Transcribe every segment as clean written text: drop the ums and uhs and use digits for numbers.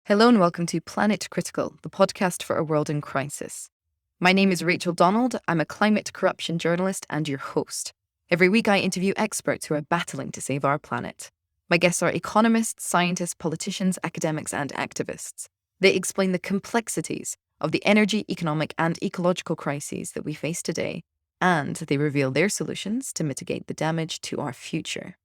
Hello and welcome to Planet Critical, the podcast for a world in crisis. My name is Rachel Donald. I'm a climate corruption journalist and your host. Every week I interview experts who are battling to save our planet. My guests are economists, scientists, politicians, academics, and activists. They explain the complexities of the energy, economic, and ecological crises that we face today, and they reveal their solutions to mitigate the damage to our future.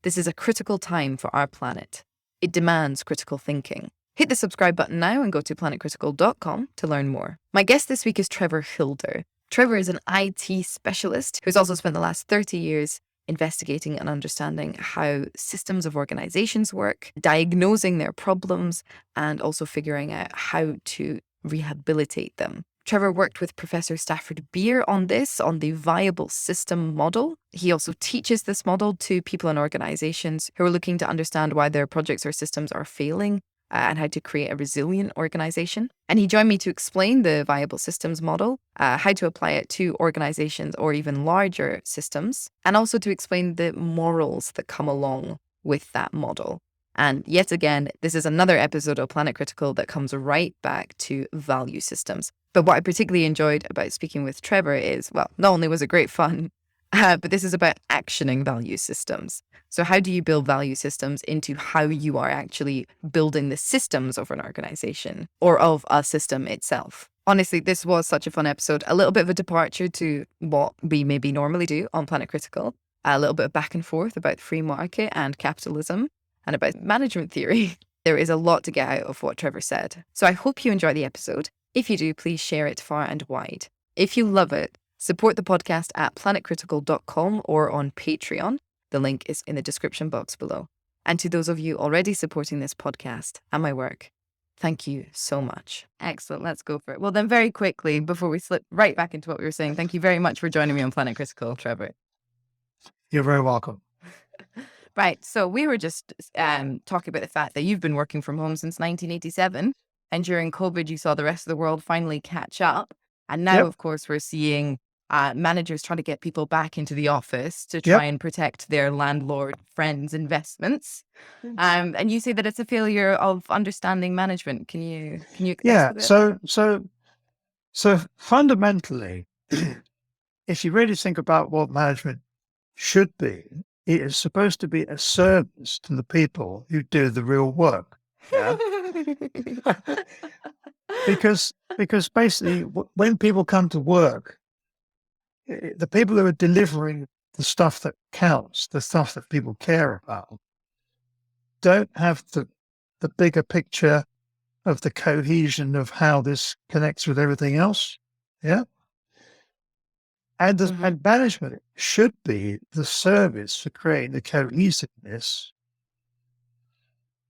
This is a critical time for our planet. It demands critical thinking. Hit the subscribe button now and go to planetcritical.com to learn more. My guest this week is Trevor Hilder. Trevor is an IT specialist who's also spent the last 30 years investigating and understanding how systems of organizations work, diagnosing their problems, and also figuring out how to rehabilitate them. Trevor worked with Professor Stafford Beer on the viable system model. He also teaches this model to people and organizations who are looking to understand why their projects or systems are failing and how to create a resilient organization. And he joined me to explain the viable systems model, how to apply it to organizations or even larger systems, and also to explain the morals that come along with that model. And yet again, this is another episode of Planet Critical that comes right back to value systems. But what I particularly enjoyed about speaking with Trevor is, well, not only was it great fun, but this is about actioning value systems. So how do you build value systems into how you are actually building the systems of an organization or of a system itself? Honestly, this was such a fun episode, a little bit of a departure to what we maybe normally do on Planet Critical, a little bit of back and forth about the free market and capitalism and about management theory. There is a lot to get out of what Trevor said. So I hope you enjoy the episode. If you do, please share it far and wide. If you love it, support the podcast at planetcritical.com or on Patreon. The link is in the description box below. And to those of you already supporting this podcast and my work, thank you so much. Excellent. Let's go for it. Well, then very quickly, before we slip right back into what we were saying, thank you very much for joining me on Planet Critical, Trevor. You're very welcome. Right. So we were just talking about the fact that you've been working from home since 1987. And during COVID, you saw the rest of the world finally catch up. And now, of course, we're seeing managers trying to get people back into the office to try and protect their landlord friends' investments. And you say that it's a failure of understanding management. Can you So fundamentally, if you really think about what management should be, it is supposed to be a service to the people who do the real work. Yeah? because basically, when people come to work, the people who are delivering the stuff that counts, the stuff that people care about, don't have the bigger picture of the cohesion of how this connects with everything else. Yeah. And, and management should be the service for creating the cohesiveness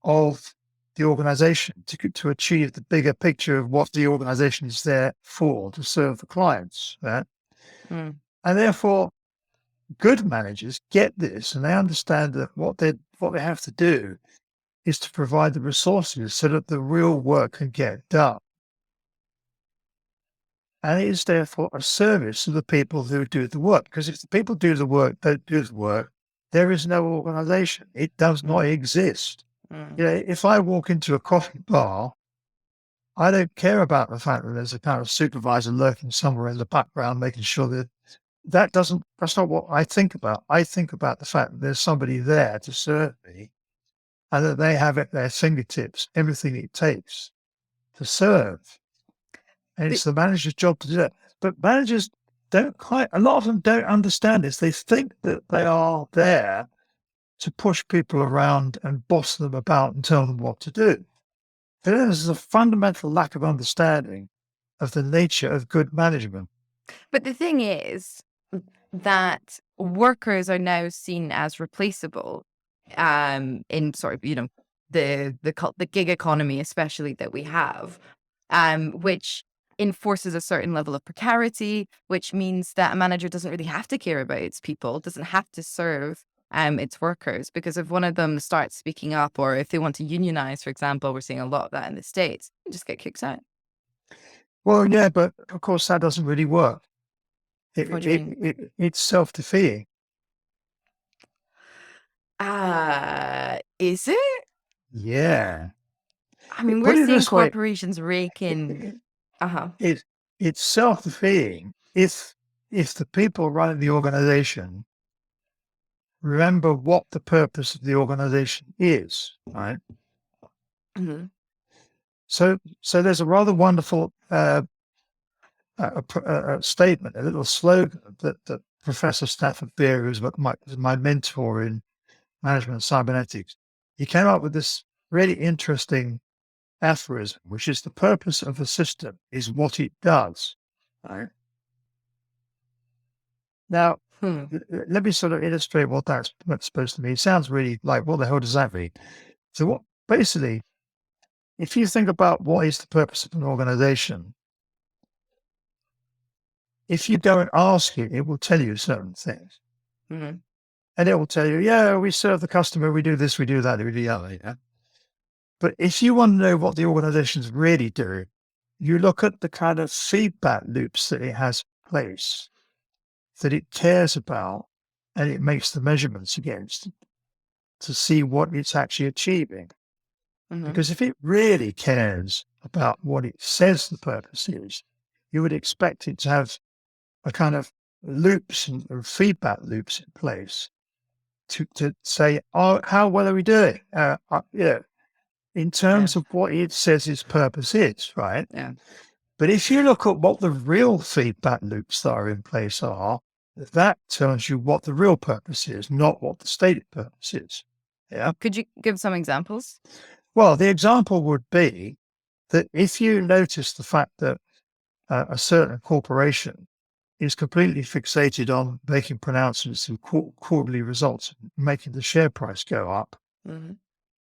of the organization to achieve the bigger picture of what the organization is there for, to serve the clients. Right? And therefore, good managers get this, and they understand that what they have to do is to provide the resources so that the real work can get done. And it is therefore a service to the people who do the work. Because if the people do the work, don't do the work, there is no organization. It does not exist. You know, if I walk into a coffee bar, I don't care about the fact that there's a kind of supervisor lurking somewhere in the background, making sure that that's not what I think about. I think about the fact that there's somebody there to serve me and that they have at their fingertips everything it takes to serve. And it's the manager's job to do that. But managers a lot of them don't understand this. They think that they are there to push people around and boss them about and tell them what to do. But there's a fundamental lack of understanding of the nature of good management. But the thing is that workers are now seen as replaceable in sort of, the gig economy, especially that we have, which enforces a certain level of precarity, which means that a manager doesn't really have to care about its people, doesn't have to serve its workers, because if one of them starts speaking up or if they want to unionize, for example, we're seeing a lot of that in the States, they just get kicked out. Well, yeah, but of course that doesn't really work. It's self-defeating. Is it? Yeah. I mean, Put we're it seeing this way, corporations rake in. it's self-defeating if the people running the organization remember what the purpose of the organization is, right? Mm-hmm. So there's a rather wonderful statement, a little slogan that Professor Stafford Beer, who's my mentor in management and cybernetics, he came up with this really interesting aphorism, which is the purpose of a system is what it does. Right? Now, let me sort of illustrate what that's supposed to mean. It sounds really like, what the hell does that mean? So what basically, if you think about what is the purpose of an organization, if you go and ask it, it will tell you certain things. Mm-hmm. And it will tell you, yeah, we serve the customer, we do this, we do that, we do the other. Yeah? But if you want to know what the organization's really doing, you look at the kind of feedback loops that it has in place, that it cares about, and it makes the measurements against to see what it's actually achieving. Mm-hmm. Because if it really cares about what it says the purpose is, you would expect it to have a kind of loops and feedback loops in place to say, oh, how well are we doing? In terms of what it says its purpose is, right? Yeah. But if you look at what the real feedback loops that are in place are, that tells you what the real purpose is, not what the stated purpose is. Yeah. Could you give some examples? Well, the example would be that if you notice the fact that a certain corporation is completely fixated on making pronouncements of quarterly results, making the share price go up, Mm-hmm.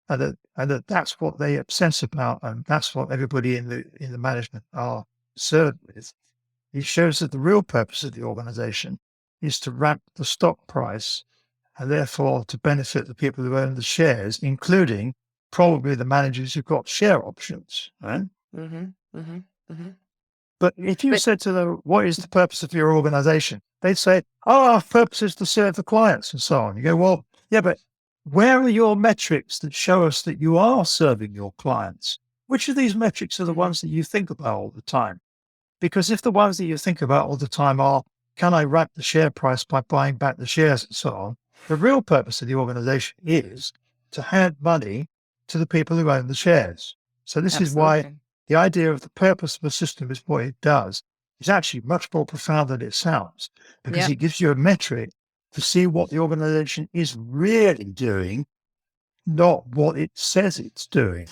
and that's what they obsess about, and that's what everybody in the management are concerned with. It shows that the real purpose of the organization is to ramp the stock price, and therefore to benefit the people who own the shares, including probably the managers who've got share options. Right? Mm-hmm. Mm-hmm. Mm-hmm. But if you said to them, what is the purpose of your organization? They'd say, oh, our purpose is to serve the clients and so on. You go, well, yeah, but where are your metrics that show us that you are serving your clients? Which of these metrics are the ones that you think about all the time? Because if the ones that you think about all the time are, can I ramp the share price by buying back the shares and so on? The real purpose of the organization is to hand money to the people who own the shares. So this is why the idea of the purpose of a system is what it does is actually much more profound than it sounds, because it gives you a metric to see what the organization is really doing, not what it says it's doing.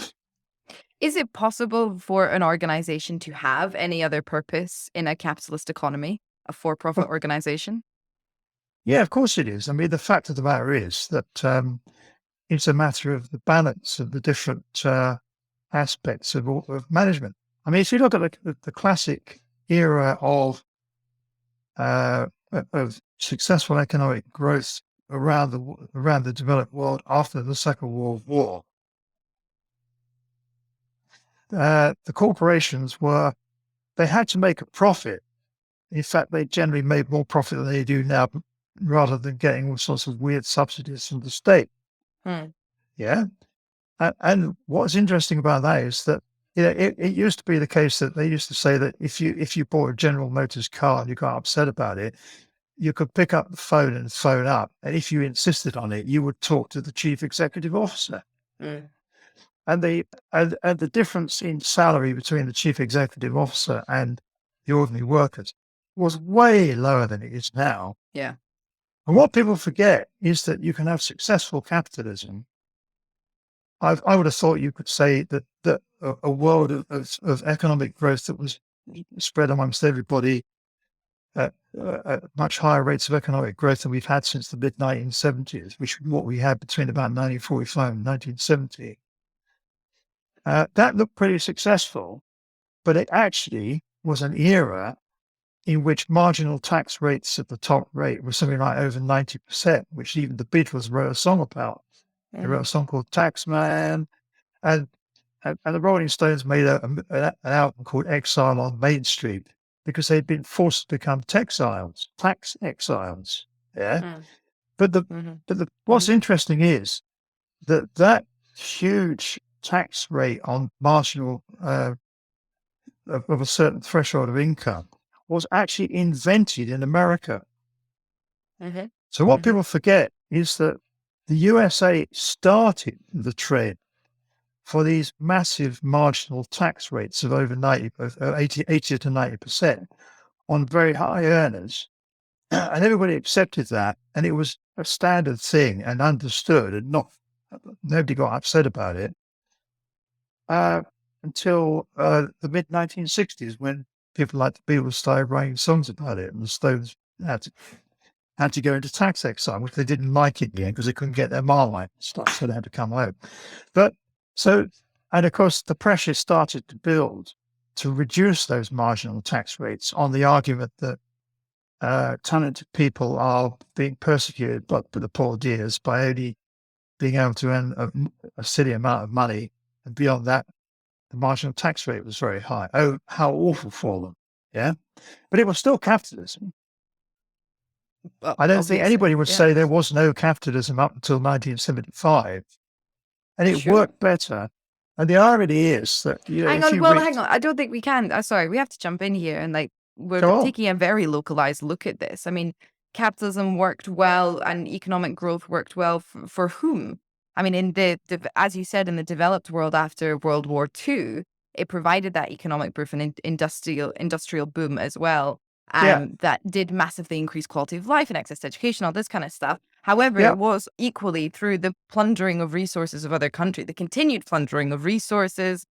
Is it possible for an organization to have any other purpose in a capitalist economy, a for-profit organization? Yeah, of course it is. I mean, the fact of the matter is that it's a matter of the balance of the different aspects of management. I mean, if you look at the classic era of successful economic growth around the developed world after the Second World War, the corporations they had to make a profit. In fact, they generally made more profit than they do now, rather than getting all sorts of weird subsidies from the state. Yeah. And what's interesting about that is that it used to be the case that they used to say that if you bought a General Motors car and you got upset about it, you could pick up the phone and phone up, and if you insisted on it, you would talk to the chief executive officer. And the difference in salary between the chief executive officer and the ordinary workers was way lower than it is now. Yeah. And what people forget is that you can have successful capitalism. I would have thought you could say that a world of economic growth that was spread amongst everybody at much higher rates of economic growth than we've had since the mid-1970s, which is what we had between about 1945 and 1970. That looked pretty successful, but it actually was an era in which marginal tax rates at the top rate were something like over 90%, which even the Beatles wrote a song about. They wrote a song called Taxman, and the Rolling Stones made an album called Exile on Main Street because they'd been forced to become tax exiles. Yeah. But what's interesting is that huge tax rate on marginal of a certain threshold of income was actually invented in America. Mm-hmm. So what people forget is that the USA started the trend for these massive marginal tax rates of over 80 to 90% on very high earners. And everybody accepted that. And it was a standard thing and understood, and nobody got upset about it until the mid 1960s, when people like the Beatles started writing songs about it, and the Stones had to go into tax exile, which they didn't like in the end because they couldn't get their Marmite stuff, so they had to come home. And of course, the pressure started to build to reduce those marginal tax rates on the argument that talented people are being persecuted by the poor dears by only being able to earn a silly amount of money, and beyond that, the marginal tax rate was very high. Oh, how awful for them! Yeah, but it was still capitalism. I don't think anybody would say there was no capitalism up until 1975, and it worked better. And the irony is that hang on. I don't think we can. Sorry, we have to jump in here, and we're taking a very localized look at this. I mean, capitalism worked well, and economic growth worked well for whom? I mean, in as you said, in the developed world after World War II, it provided that economic proof and industrial boom as well. That did massively increase quality of life and access to education, all this kind of stuff. However, it was equally through the plundering of resources of other countries, the continued plundering of resources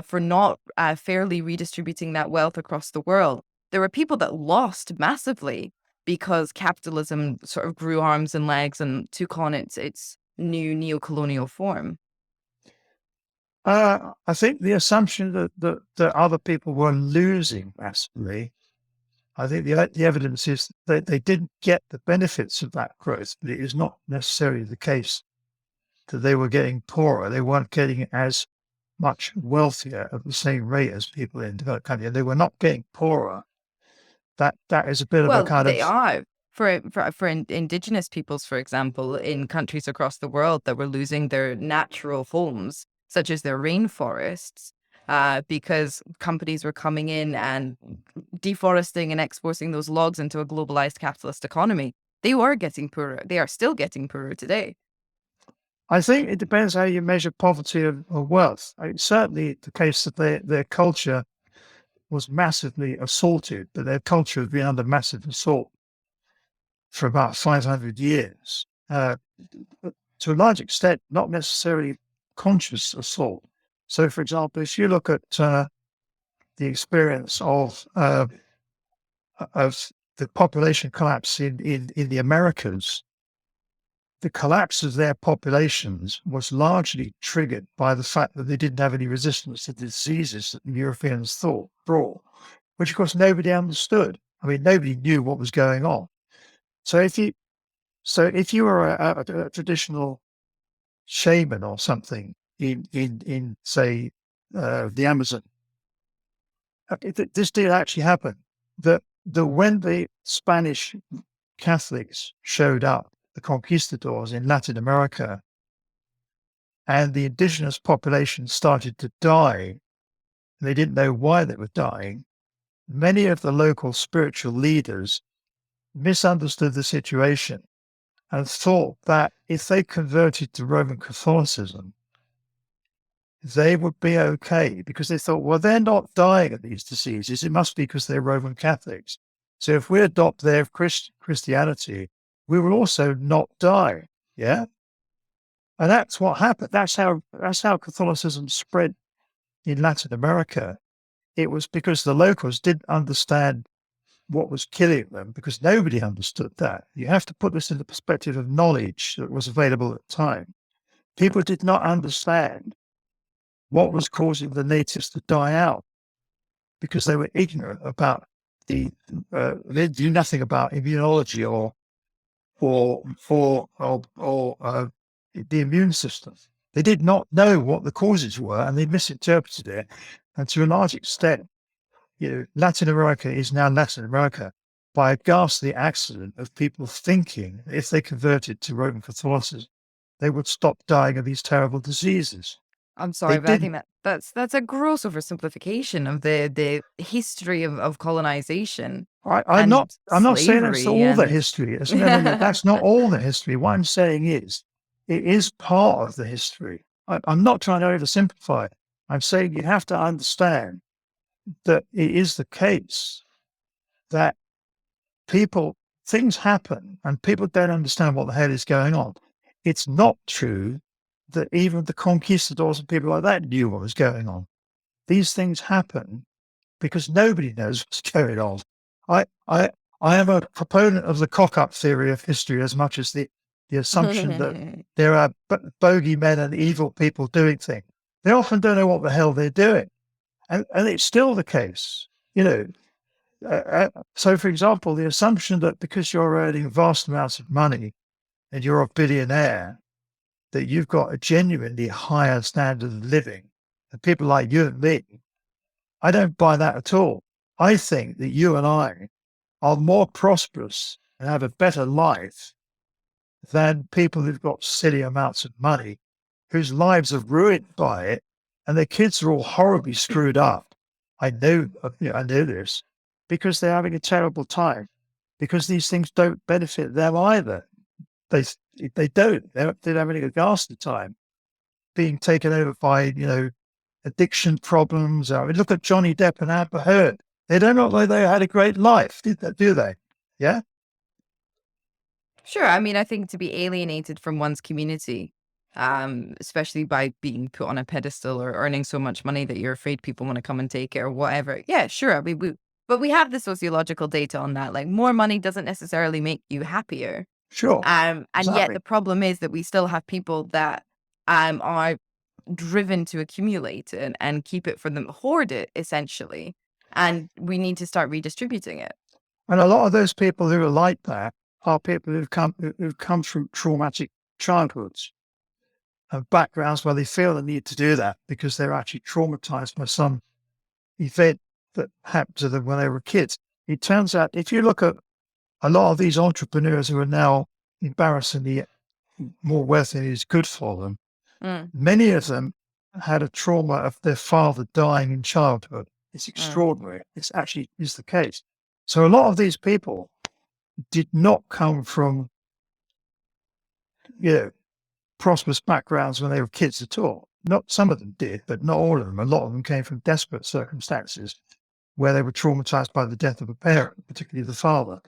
for not fairly redistributing that wealth across the world. There were people that lost massively because capitalism sort of grew arms and legs and took on its new neo-colonial form. I think the assumption that other people were losing massively, I think the evidence is that they didn't get the benefits of that growth, but it is not necessarily the case that they were getting poorer. They weren't getting as much wealthier at the same rate as people in developed countries. They were not getting poorer. That is a bit of a kind they are. For indigenous peoples, for example, in countries across the world that were losing their natural homes, such as their rainforests, because companies were coming in and deforesting and exporting those logs into a globalized capitalist economy. They were getting poorer. They are still getting poorer today. I think it depends how you measure poverty or wealth. It's certainly the case that their culture was massively assaulted, but their culture has been under massive assault for about 500 years. To a large extent, not necessarily conscious assault. So, for example, if you look at the experience of the population collapse in the Americas, the collapse of their populations was largely triggered by the fact that they didn't have any resistance to the diseases that the Europeans brought, which of course nobody understood. I mean, nobody knew what was going on. So if you were a traditional shaman or something in say the Amazon, this did actually happen. That when the Spanish Catholics showed up, the conquistadors in Latin America, and the indigenous population started to die, and they didn't know why they were dying, many of the local spiritual leaders misunderstood the situation and thought that if they converted to Roman Catholicism, they would be okay, because they thought, well, they're not dying of these diseases. It must be because they're Roman Catholics. So if we adopt their Christianity, we will also not die. Yeah. And that's what happened. That's how Catholicism spread in Latin America. It was because the locals didn't understand what was killing them, because nobody understood that. You have to put this in the perspective of knowledge that was available at the time. People did not understand what was causing the natives to die out, because they were ignorant about they knew nothing about immunology or the immune system. They did not know what the causes were, and they misinterpreted it. And to a large extent, Latin America is now Latin America by a ghastly accident of people thinking if they converted to Roman Catholicism, they would stop dying of these terrible diseases. I'm They sorry, but I didn't. think that's a gross oversimplification of the history of colonization and I'm not saying that's slavery all the and history. That's not all the history. What I'm saying is, it is part of the history. I'm not trying to oversimplify it. I'm saying you have to understand that it is the case that things happen and people don't understand what the hell is going on. It's not true that even the conquistadors and people like that knew what was going on. These things happen because nobody knows what's going on. I, I, I am a proponent of the cock-up theory of history as much as the assumption that there are bogeymen and evil people doing things. They often don't know what the hell they're doing. And it's still the case, you know. So, for example, the assumption that because you're earning vast amounts of money and you're a billionaire, that you've got a genuinely higher standard of living than people like you and me, I don't buy that at all. I think that you and I are more prosperous and have a better life than people who've got silly amounts of money, whose lives are ruined by it, and their kids are all horribly screwed up. I know this because they're having a terrible time, because these things don't benefit them either. They don't. They're having a ghastly time being taken over by, addiction problems. I mean, look at Johnny Depp and Amber Heard. They don't look like they had a great life, do they? Yeah? Sure. I mean, I think to be alienated from one's community, especially by being put on a pedestal or earning so much money that you're afraid people want to come and take it or whatever. Yeah, sure. I mean, but we have the sociological data on that. Like, more money doesn't necessarily make you happier. Sure. And yet Exactly. the problem is that we still have people that are driven to accumulate and keep it for them, hoard it essentially. And we need to start redistributing it. And a lot of those people who are like that are people who've come from traumatic childhoods and backgrounds where they feel the need to do that because they're actually traumatized by some event that happened to them when they were kids. It turns out, if you look at a lot of these entrepreneurs who are now embarrassingly more wealthy than is good for them, many of them had a trauma of their father dying in childhood. It's extraordinary. It's actually is the case. So a lot of these people did not come from, prosperous backgrounds when they were kids at all. Not some of them did, but not all of them. A lot of them came from desperate circumstances where they were traumatized by the death of a parent, particularly the father.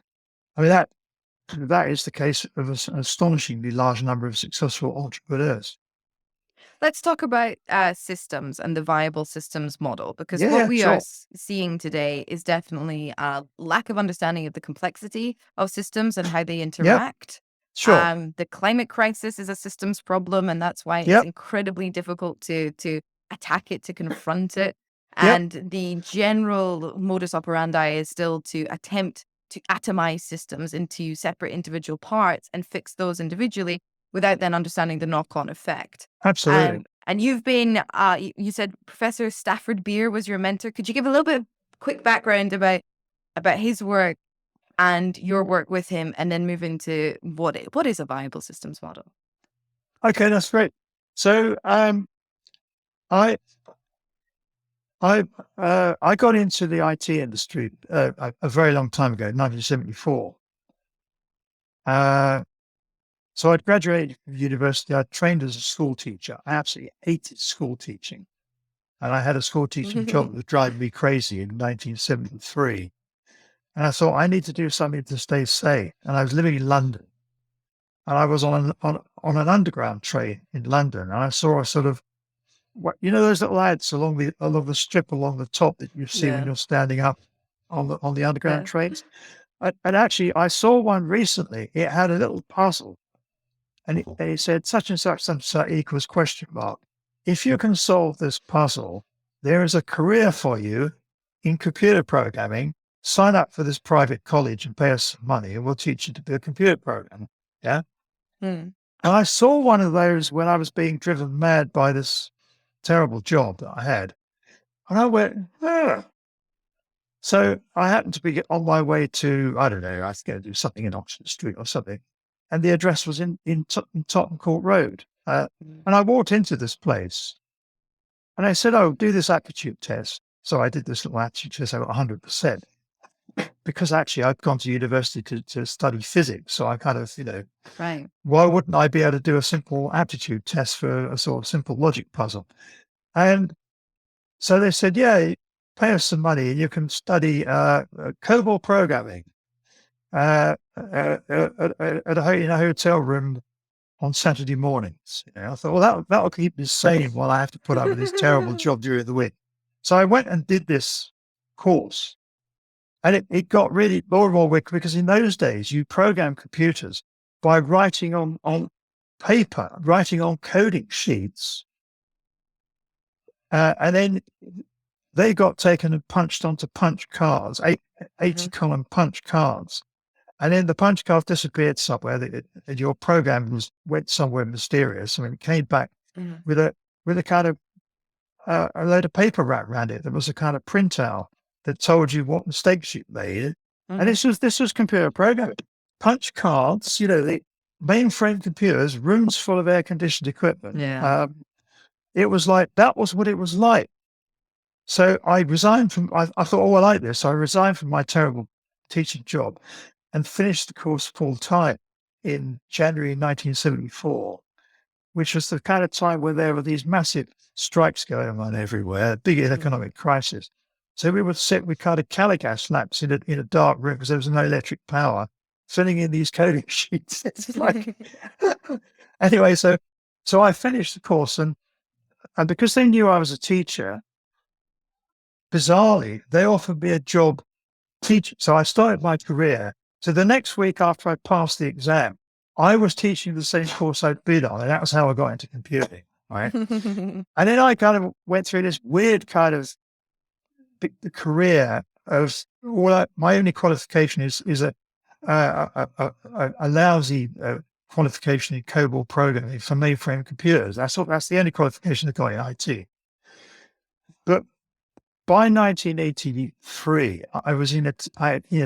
I mean, that is the case of an astonishingly large number of successful entrepreneurs. Let's talk about systems and the viable systems model, because what Yeah, we are sure. seeing today is definitely a lack of understanding of the complexity of systems and how they Yep, interact. sure. The climate crisis is a systems problem, and that's why it's Yep, incredibly difficult to attack it, to confront it. yep, And the general modus operandi is still to attempt to atomize systems into separate individual parts and fix those individually without then understanding the knock-on effect. absolutely. And you've been, you said Professor Stafford Beer was your mentor. Could you give a little bit of quick background about his work and your work with him, and then move into what is a viable systems model? Okay, that's great. So I I got into the IT industry a very long time ago, 1974. So I'd graduated from university. I trained as a school teacher. I absolutely hated school teaching. And I had a school teaching job that was driving me crazy in 1973. And I thought, I need to do something to stay sane. And I was living in London. And I was on an underground train in London. And I saw a sort of, those little ads along the strip along the top that you see when Yeah. you're standing up on the underground Yeah. trains. And actually, I saw one recently. It had a little puzzle. And it said such and such equals question mark. If you can solve this puzzle, there is a career for you in computer programming. Sign up for this private college and pay us some money, and we'll teach you to be a computer programmer. Yeah. Hmm. And I saw one of those when I was being driven mad by this terrible job that I had. And I went, ah. So I happened to be on my way to, I don't know, I was going to do something in Oxford Street or something. And the address was in Tottenham Court Road. And I walked into this place And I said, oh, do this aptitude test. So I did this little aptitude test. I got 100%. Because actually I'd gone to university to study physics. So I kind of, Right. why wouldn't I be able to do a simple aptitude test for a sort of simple logic puzzle? And so they said, yeah, pay us some money and you can study COBOL programming at in a hotel room on Saturday mornings. I thought, well, that'll keep me sane while I have to put up with this terrible job during the week. So I went and did this course. And it got really more and more wicked because in those days, you program computers by writing on paper, writing on coding sheets. And then they got taken and punched onto punch cards, 80-column punch cards. And then the punch card disappeared somewhere. And your program went somewhere mysterious. I mean, it came back with a kind of a load of paper wrapped around it. There was a kind of printout that told you what mistakes you made. And this was computer programming. Punch cards, the mainframe computers, rooms full of air-conditioned equipment. Yeah. It was like, that was what it was like. So I resigned from, I thought, oh, I like this. So I resigned from my terrible teaching job and finished the course full time in January 1974, which was the kind of time where there were these massive strikes going on everywhere, big economic crisis. So we would sit with kind of caligas lamps in a dark room because there was no electric power, filling in these coding sheets. It's like anyway. So I finished the course, and because they knew I was a teacher, bizarrely they offered me a job teaching. So I started my career. So the next week after I passed the exam, I was teaching the same course I'd been on, and that was how I got into computing. Right, and then I kind of went through this weird kind of career of my only qualification is a lousy qualification in COBOL programming for mainframe computers. That's the only qualification I got in IT. But by 1983, I was in a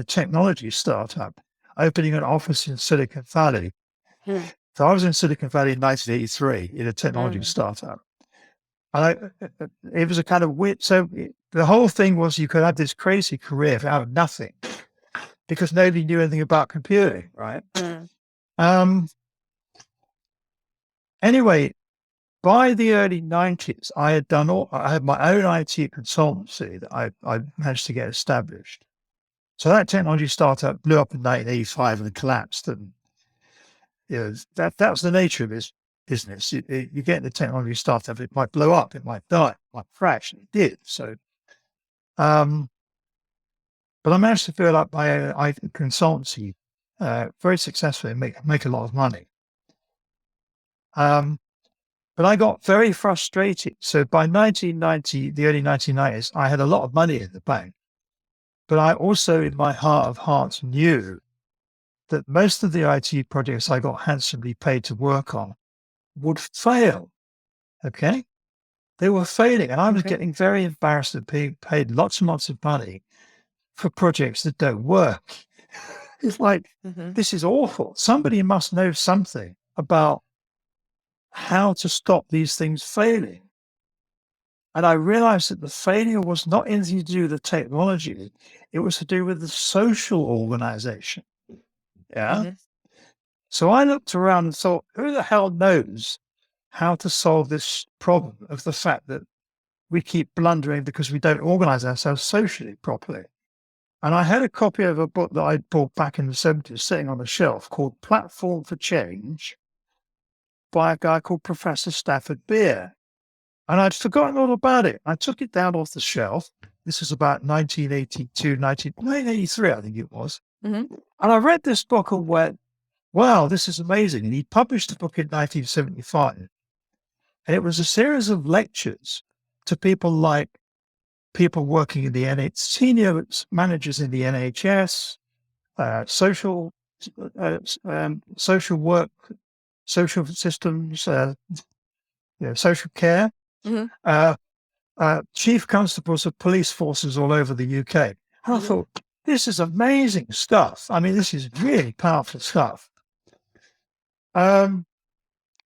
technology startup opening an office in Silicon Valley. So I was in Silicon Valley in 1983 in a technology startup. And it was a kind of weird. So the whole thing was you could have this crazy career out of nothing because nobody knew anything about computing, right? Anyway, by the early 90s, I had my own IT consultancy that I managed to get established. So that technology startup blew up in 1985 and collapsed. And that was the nature of this business. You get the technology startup, it might blow up, it might die, it might crash, and it did. So, but I managed to build up my IT consultancy very successfully and make a lot of money. But I got very frustrated. So by 1990, the early 1990s, I had a lot of money in the bank. But I also, in my heart of hearts, knew that most of the IT projects I got handsomely paid to work on would fail. Okay? They were failing. And I was getting very embarrassed at being paid lots and lots of money for projects that don't work. It's like, this is awful. Somebody must know something about how to stop these things failing. And I realized that the failure was not anything to do with the technology. It was to do with the social organization. Yeah. So I looked around and thought, who the hell knows how to solve this problem of the fact that we keep blundering because we don't organize ourselves socially properly? And I had a copy of a book that I'd bought back in the 70s sitting on a shelf called Platform for Change by a guy called Professor Stafford Beer. And I'd forgotten all about it. I took it down off the shelf. This was about 1983, I think it was. And I read this book and went, wow, this is amazing. And he published the book in 1975. And it was a series of lectures to people working in the NHS, senior managers in the NHS, social work, social systems, social care, chief constables of police forces all over the UK. And I thought, this is amazing stuff. I mean, this is really powerful stuff. And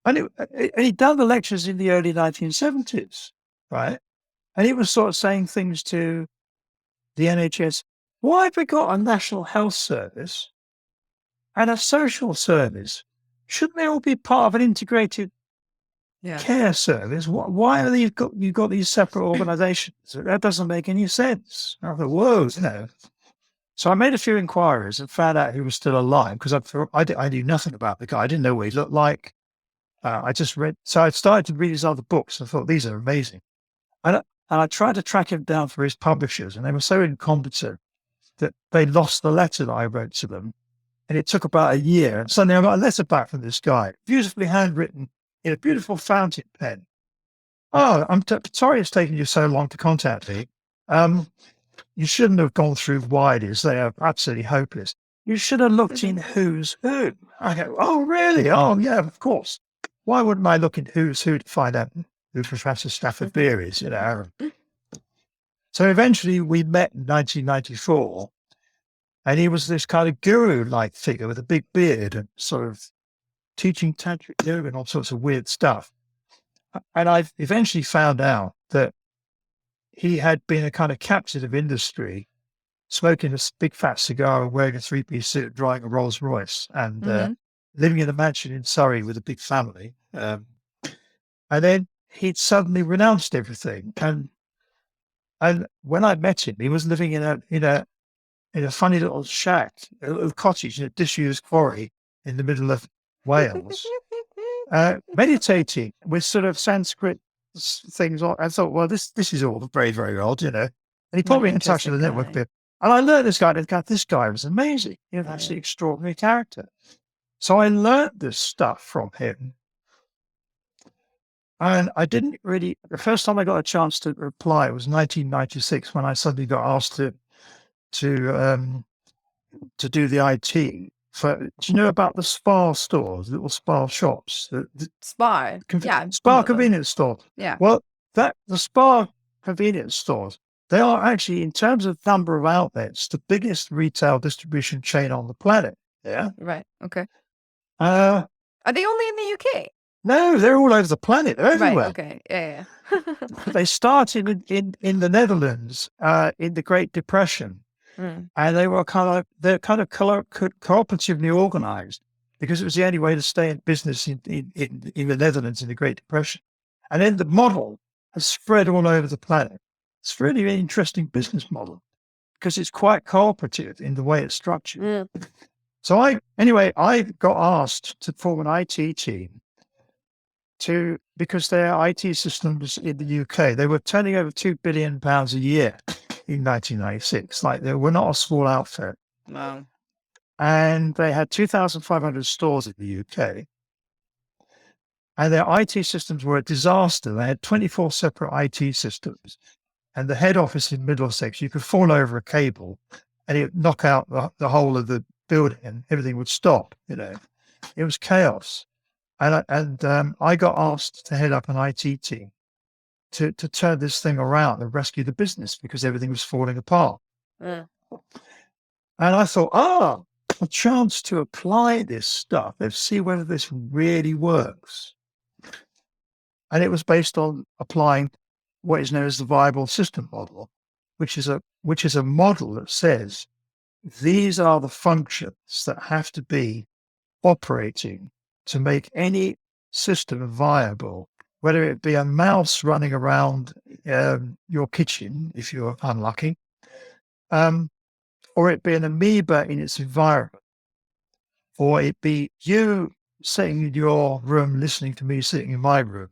he'd done the lectures in the early 1970s. right? And he was sort of saying things to the NHS. Why have we got a National Health Service and a social service? Shouldn't they all be part of an integrated care service? Why are you've got these separate organisations? That doesn't make any sense. I thought, whoa, So I made a few inquiries and found out he was still alive because I knew nothing about the guy. I didn't know what he looked like. I just read, so I started to read his other books. I thought, these are amazing. And I tried to track him down for his publishers, and they were so incompetent that they lost the letter that I wrote to them. And it took about a year. And suddenly I got a letter back from this guy, beautifully handwritten in a beautiful fountain pen. Oh, I'm sorry it's taken you so long to contact me. You shouldn't have gone through Widies. They are absolutely hopeless. You should have looked in Who's Who. I go, oh, really? Oh, yeah, of course. Why wouldn't I look in Who's Who to find out who Professor Stafford Beer is, So eventually we met in 1994, and he was this kind of guru-like figure with a big beard and sort of teaching tantric yoga and all sorts of weird stuff. And I eventually found out that he had been a kind of captain of industry, smoking a big fat cigar and wearing a three-piece suit, driving a Rolls Royce, and living in a mansion in Surrey with a big family. And then he'd suddenly renounced everything. And when I met him, he was living in a funny little shack, a little cottage in a disused quarry in the middle of Wales, meditating with sort of Sanskrit things on. I thought, well, this is all very, very odd, And he put me in touch with the network bit. And I learned this guy was amazing. He was actually an extraordinary character. So I learned this stuff from him. And I didn't really, the first time I got a chance to reply, it was 1996 when I suddenly got asked to do the IT. Do you know about the spa stores, little spa shops? Spa, Spa convenience store. Yeah. Well, the spa convenience stores, they are actually, in terms of number of outlets, the biggest retail distribution chain on the planet. Yeah. Right. Okay. Are they only in the UK? No, they're all over the planet. They're everywhere. Right. Okay. Yeah. They started in the Netherlands in the Great Depression. And they're kind of cooperatively organized because it was the only way to stay in business in the Netherlands in the Great Depression. And then the model has spread all over the planet. It's really an interesting business model because it's quite cooperative in the way it's structured. So I got asked to form an IT team because their IT systems in the UK, they were turning over £2 billion a year in 1996. Like, they were not a small outfit. Wow. And they had 2,500 stores in the UK. And their IT systems were a disaster. They had 24 separate IT systems. And the head office in Middlesex, you could fall over a cable and it would knock out the whole of the building and everything would stop. It was chaos. And I got asked to head up an IT team to turn this thing around and rescue the business because everything was falling apart. And I thought, a chance to apply this stuff. Let's see whether this really works. And it was based on applying what is known as the viable system model, which is a model that says these are the functions that have to be operating to make any system viable, whether it be a mouse running around your kitchen, if you're unlucky, or it be an amoeba in its environment, or it be you sitting in your room listening to me sitting in my room.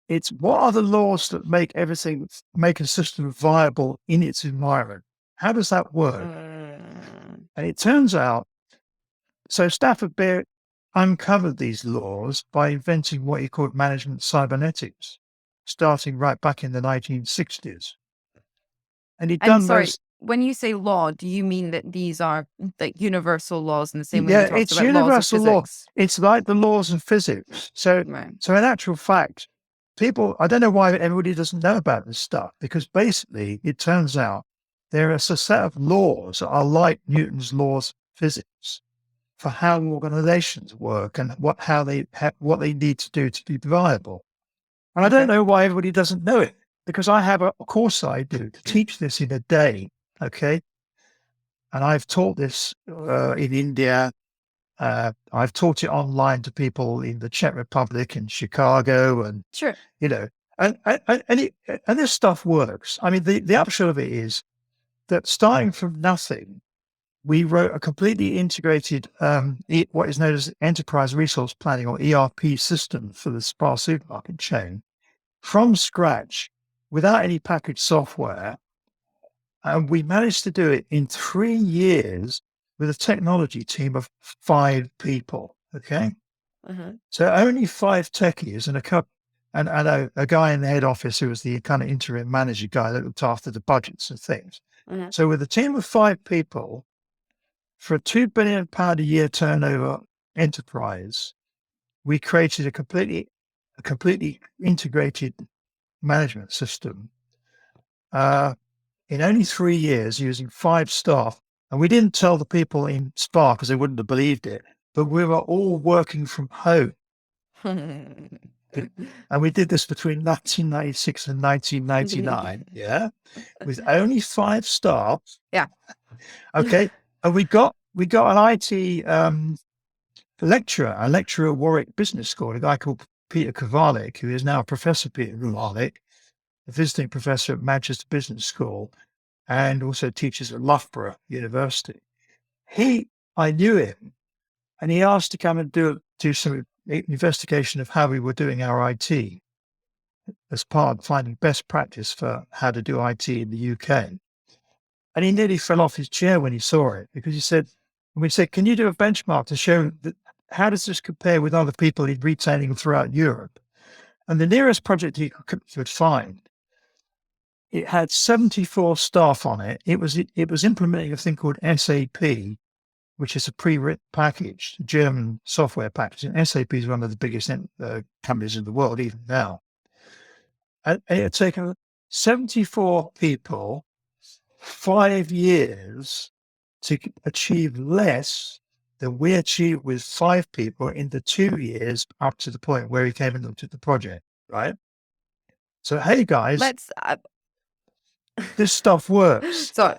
It's what are the laws that make a system viable in its environment? How does that work? And it turns out, so Stafford Beer uncovered these laws by inventing what he called management cybernetics, starting right back in the 1960s. And he'd done those. When you say law, do you mean that these are like universal laws in the same way you talked about universal laws of law. physics? It's like the laws of physics. So in actual fact, I don't know why everybody doesn't know about this stuff, because basically it turns out there are a set of laws that are like Newton's laws of physics for how organizations work and what they need to do to be viable. And I don't know why everybody doesn't know it, because I have a course I do to teach this in a day. Okay. And I've taught this in India. I've taught it online to people in the Czech Republic and Chicago, and Sure. And this stuff works. I mean, the upshot of it is that starting from nothing, we wrote a completely integrated, what is known as enterprise resource planning, or ERP, system for the Spar supermarket chain from scratch without any packaged software. And we managed to do it in 3 years with a technology team of 5 people. Okay. So only 5 techies and a guy in the head office who was the kind of interim manager guy that looked after the budgets and things. So with a team of 5 people for a £2 billion a year turnover enterprise, we created a completely integrated management system in only 3 years using 5 staff. And we didn't tell the people in Spa because they wouldn't have believed it, but we were all working from home. And we did this between 1996 and 1999, yeah, with only 5 staff. Yeah. Okay. And we got an IT lecturer at Warwick Business School, a guy called Peter Kowalik, who is now Professor Peter Kowalik, a visiting professor at Manchester Business School, and also teaches at Loughborough University. I knew him, and he asked to come and do some investigation of how we were doing our IT as part of finding best practice for how to do IT in the UK. And he nearly fell off his chair when he saw it, because we said, can you do a benchmark to show that how does this compare with other people in retailing throughout Europe? And the nearest project he could find, it had 74 staff on it. It was implementing a thing called SAP, which is a pre-written package, German software package. And SAP is one of the biggest companies in the world, even now. And it had taken 74 people 5 years to achieve less than we achieved with 5 people in the 2 years up to the point where he came and looked at the project, right? So, hey guys, this stuff works. So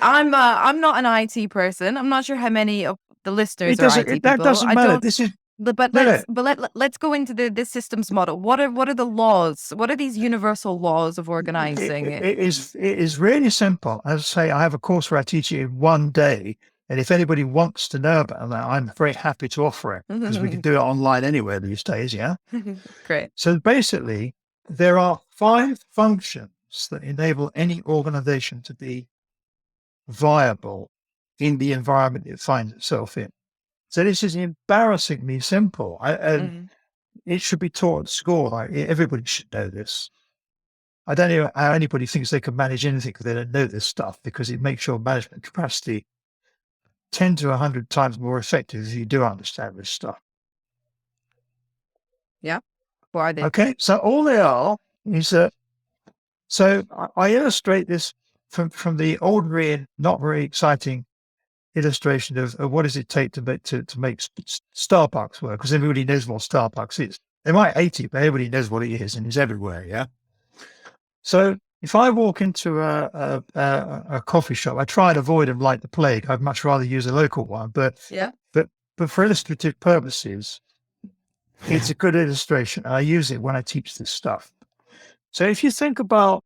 I'm not an IT person. I'm not sure how many of the listeners are IT people. That doesn't matter. Let's go into the systems model. What are the laws? What are these universal laws of organizing? It is really simple. As I say, I have a course where I teach it in 1 day. And if anybody wants to know about that, I'm very happy to offer it, because we can do it online anywhere these days. Yeah. Great. So basically, there are 5 functions that enable any organization to be viable in the environment it finds itself in. So this is embarrassingly simple. It should be taught at school. Everybody should know this. I don't know how anybody thinks they can manage anything because they don't know this stuff, because it makes your management capacity 10 to 100 times more effective if you do understand this stuff. Yeah. What are they? Okay. So all they are is that, so I illustrate this from the ordinary and not very exciting illustration of what does it take to make Starbucks work, because everybody knows what Starbucks is. They might hate it, but everybody knows what it is, and it's everywhere. Yeah. So if I walk into a coffee shop, I try and avoid them like the plague. I'd much rather use a local one, but for illustrative purposes, it's a good illustration. I use it when I teach this stuff. So if you think about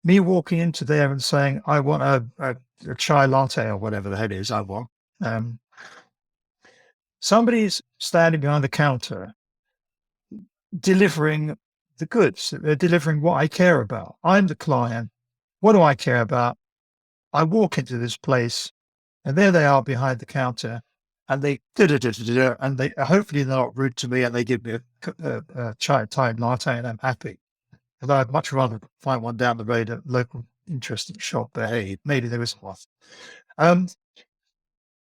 me walking into there and saying, I want a chai latte or whatever the hell it is I want, somebody's standing behind the counter delivering the goods. They're delivering what I care about. I'm the client. What do I care about? I walk into this place, and there they are behind the counter, and they and they hopefully they're not rude to me, and they give me a chai latte, and I'm happy. And I'd much rather find one down the road at a local interesting shop, but hey, maybe there isn't one.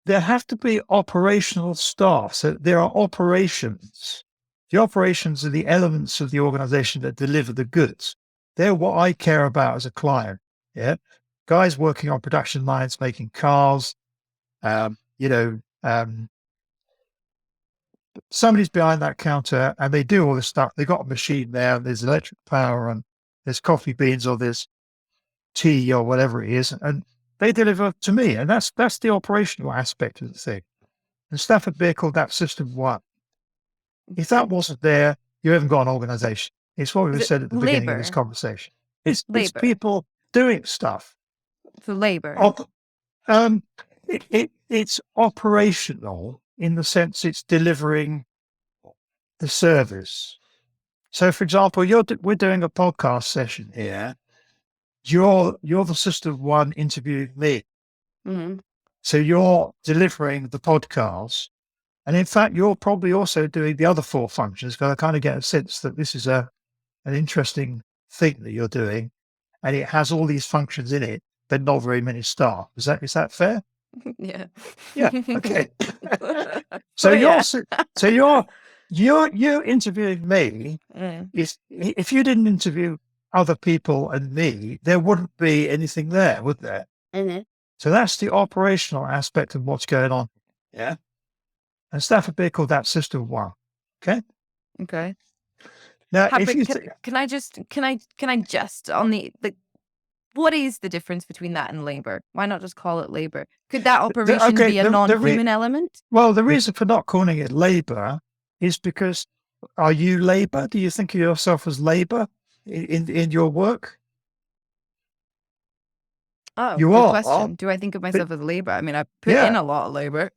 There have to be operational staff. So there are operations. The operations are the elements of the organization that deliver the goods. They're what I care about as a client. Yeah. Guys working on production lines, making cars, somebody's behind that counter and they do all this stuff. They got a machine there, and there's electric power, and there's coffee beans, or there's tea, or whatever it is, and they deliver to me. And that's the operational aspect of the thing. And Stafford Beer called that System 1. If that wasn't there, you haven't got an organization. It's what we said at the beginning of this conversation. It's people doing stuff. So labor. It's operational in the sense it's delivering the service. So, for example, we're doing a podcast session here. You're the System 1 interviewing me. Mm-hmm. So you're delivering the podcast. And in fact, you're probably also doing the other 4 functions, because I kind of get a sense that this is an interesting thing that you're doing, and it has all these functions in it, but not very many staff. Is that fair? Yeah. Yeah. Okay. So you're interviewing me. If you didn't interview other people and me, there wouldn't be anything there, would there? Mm-hmm. So that's the operational aspect of what's going on. Yeah. And Stafford Beer called that System 1. Okay. Okay. Now, can I just on the what is the difference between that and labor? Why not just call it labor? Could that operation be a non-human element? Well, the reason for not calling it labor is because, are you labor? Do you think of yourself as labor in your work? Oh, you good question. Do I think of myself as labor? I mean, I put in a lot of labor.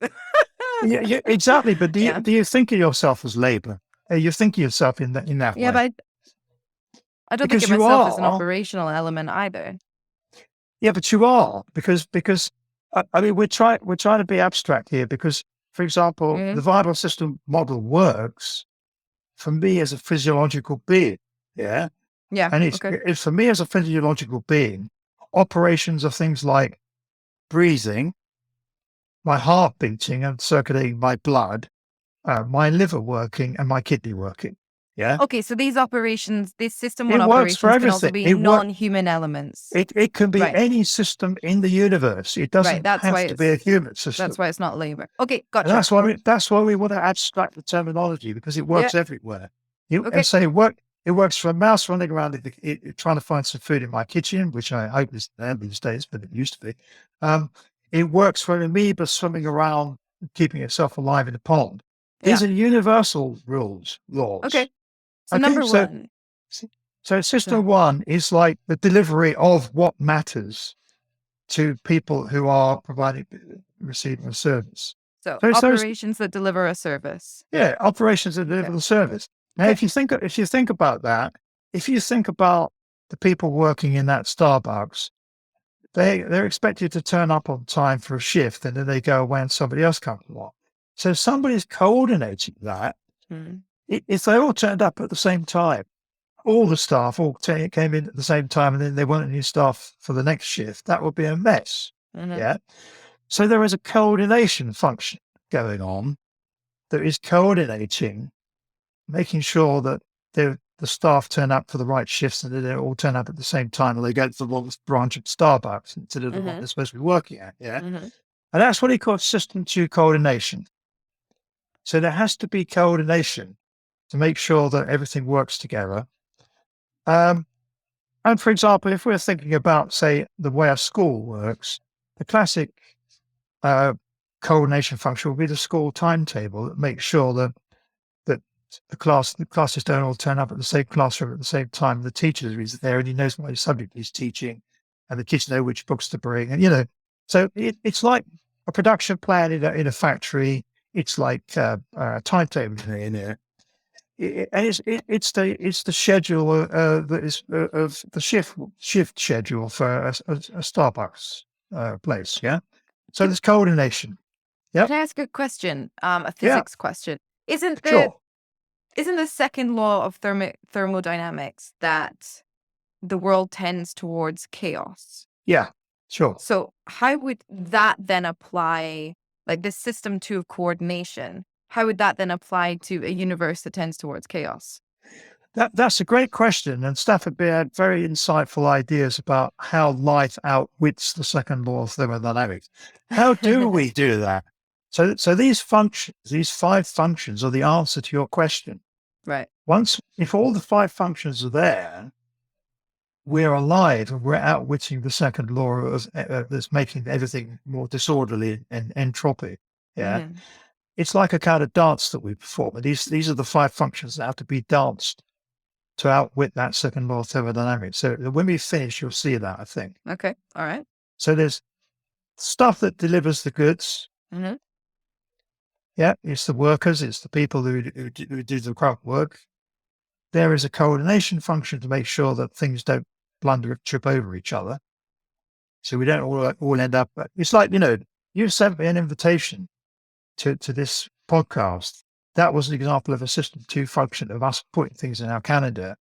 Yeah, exactly. But do you think of yourself as labor? You think of yourself in that way? Yeah, but I don't think of myself as an operational element either. Yeah, but you are, because I mean, we're trying to be abstract here, because, for example, the viable system model works for me as a physiological being. Yeah. Yeah. And it's for me as a physiological being, operations of things like breathing, my heart beating and circulating my blood, my liver working, and my kidney working. Yeah. Okay, so these operations, this System 1 operations can also be non-human elements. It can be any system in the universe. It doesn't have to be a human system. That's why it's not labor. Okay, gotcha. And that's why we want to abstract the terminology, because it works everywhere. And say it works for a mouse running around trying to find some food in my kitchen, which I hope isn't there these days, but it used to be. It works for an amoeba swimming around, keeping itself alive in a pond. These are universal laws. Okay. So number 1. So System 1 is like the delivery of what matters to people who are receiving a service. So operations that deliver a service. Yeah, operations that deliver the service. Now, if you think about that, if you think about the people working in that Starbucks, they're expected to turn up on time for a shift, and then they go away and somebody else comes along. So if somebody's coordinating that, if they all turned up at the same time, all the staff all came in at the same time, and then there weren't any staff for the next shift, that would be a mess. Yeah. So there is a coordination function going on that is coordinating, making sure that the staff turn up for the right shifts, and then they all turn up at the same time, and they go to the longest branch of Starbucks instead of the one they're supposed to be working at. Yeah. And that's what he calls System 2 coordination. So there has to be coordination to make sure that everything works together. And for example, if we're thinking about, say, the way a school works, the classic coordination function will be the school timetable that makes sure that the classes don't all turn up at the same classroom at the same time. The teacher is there, and he knows what subject he's teaching, and the kids know which books to bring. And so it's like a production plan in a factory. It's like a timetable in there. And it's the schedule that is of the shift schedule for a Starbucks place. Yeah. So there's coordination. Yeah. Can I ask a question? A physics question. Isn't the second law of thermodynamics that the world tends towards chaos? Yeah. Sure. So how would that then apply? Like this System 2 of coordination, how would that then apply to a universe that tends towards chaos? That's a great question. And Stafford Beer had very insightful ideas about how life outwits the second law of thermodynamics. How do we do that? So these functions, these 5 functions, are the answer to your question. Right. If all the 5 functions are there, we're alive and we're outwitting the second law of that's making everything more disorderly and entropy. Yeah. Mm-hmm. It's like a kind of dance that we perform. And these are the 5 functions that have to be danced to outwit that second law of thermodynamics. So when we finish, you'll see that, I think. Okay. All right. So there's stuff that delivers the goods. Mm-hmm. Yeah, it's the workers, it's the people who do the craft work. There is a coordination function to make sure that things don't blunder, trip over each other. So we don't all end up. It's like, you sent me an invitation to this podcast. That was an example of a system 2 function of us putting things in our calendar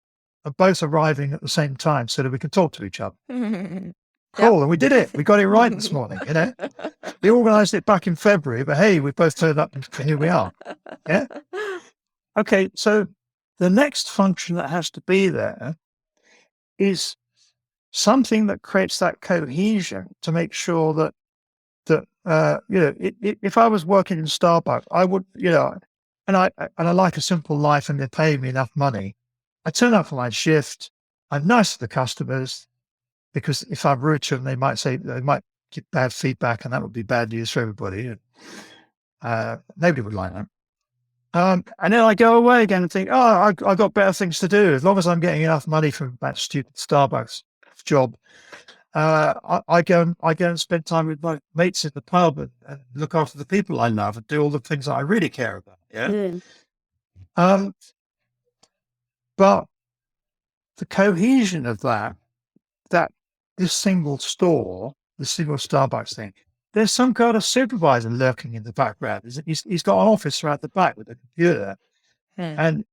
and both arriving at the same time so that we can talk to each other. Cool. Yep. And we did it. We got it right this morning. We organized it back in February, but hey, we both turned up and here we are. Yeah. Okay. So the next function that has to be there is something that creates that cohesion to make sure that if I was working in Starbucks, I would, and I like a simple life and they're paying me enough money. I turn up for my shift. I'm nice to the customers because if I'm rude to them, they might get bad feedback and that would be bad news for everybody. Nobody would like that. And then I go away again and think, I got better things to do. As long as I'm getting enough money from that stupid Starbucks job, I go and spend time with my mates in the pub and look after the people I love and do all the things that I really care about. Yeah. But the cohesion of this single store, the single Starbucks thing, there's some kind of supervisor lurking in the background. He's got an office right at the back with a computer, and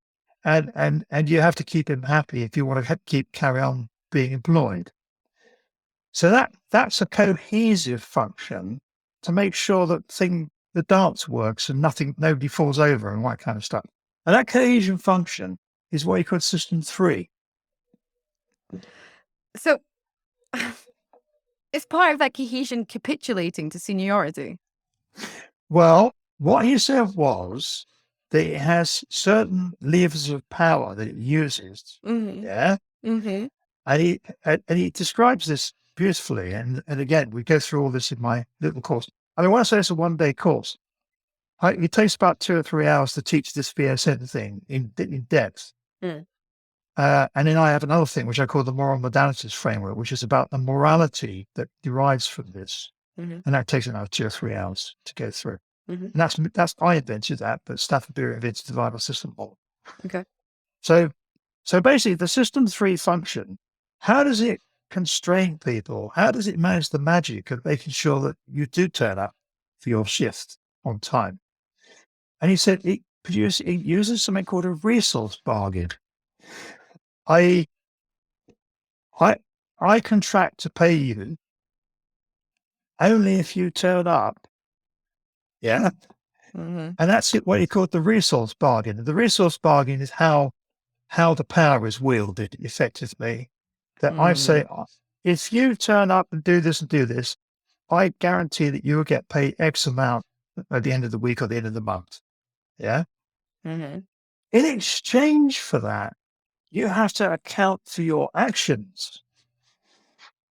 you have to keep him happy if you want to carry on being employed. So that's a cohesive function to make sure that the dance works and nobody falls over and all that kind of stuff. And that cohesion function is what you call system 3. So is part of that cohesion capitulating to seniority? Well, what he said was that it has certain levers of power that it uses. Mm-hmm. Yeah. Mm-hmm. And he describes this beautifully. And again, we go through all this in my little course. I mean, when I say it's a 1-day course, it takes about 2 or 3 hours to teach this VSN thing in depth. Mm. And then I have another thing, which I call the moral modalities framework, which is about the morality that derives from this. Mm-hmm. And that takes another 2 or 3 hours to go through. Mm-hmm. And that's I invented that, but Stafford Beer invented the vital system model. Okay. So basically the system 3 function, how does it constrain people? How does it manage the magic of making sure that you do turn up for your shift on time? And he said it uses something called a resource bargain. I contract to pay you only if you turn up. Yeah. Mm-hmm. And that's what he called the resource bargain. The resource bargain is how the power is wielded effectively. That I say, if you turn up and do this, I guarantee that you will get paid X amount at the end of the week or the end of the month. Yeah. Mm-hmm. In exchange for that, you have to account for your actions.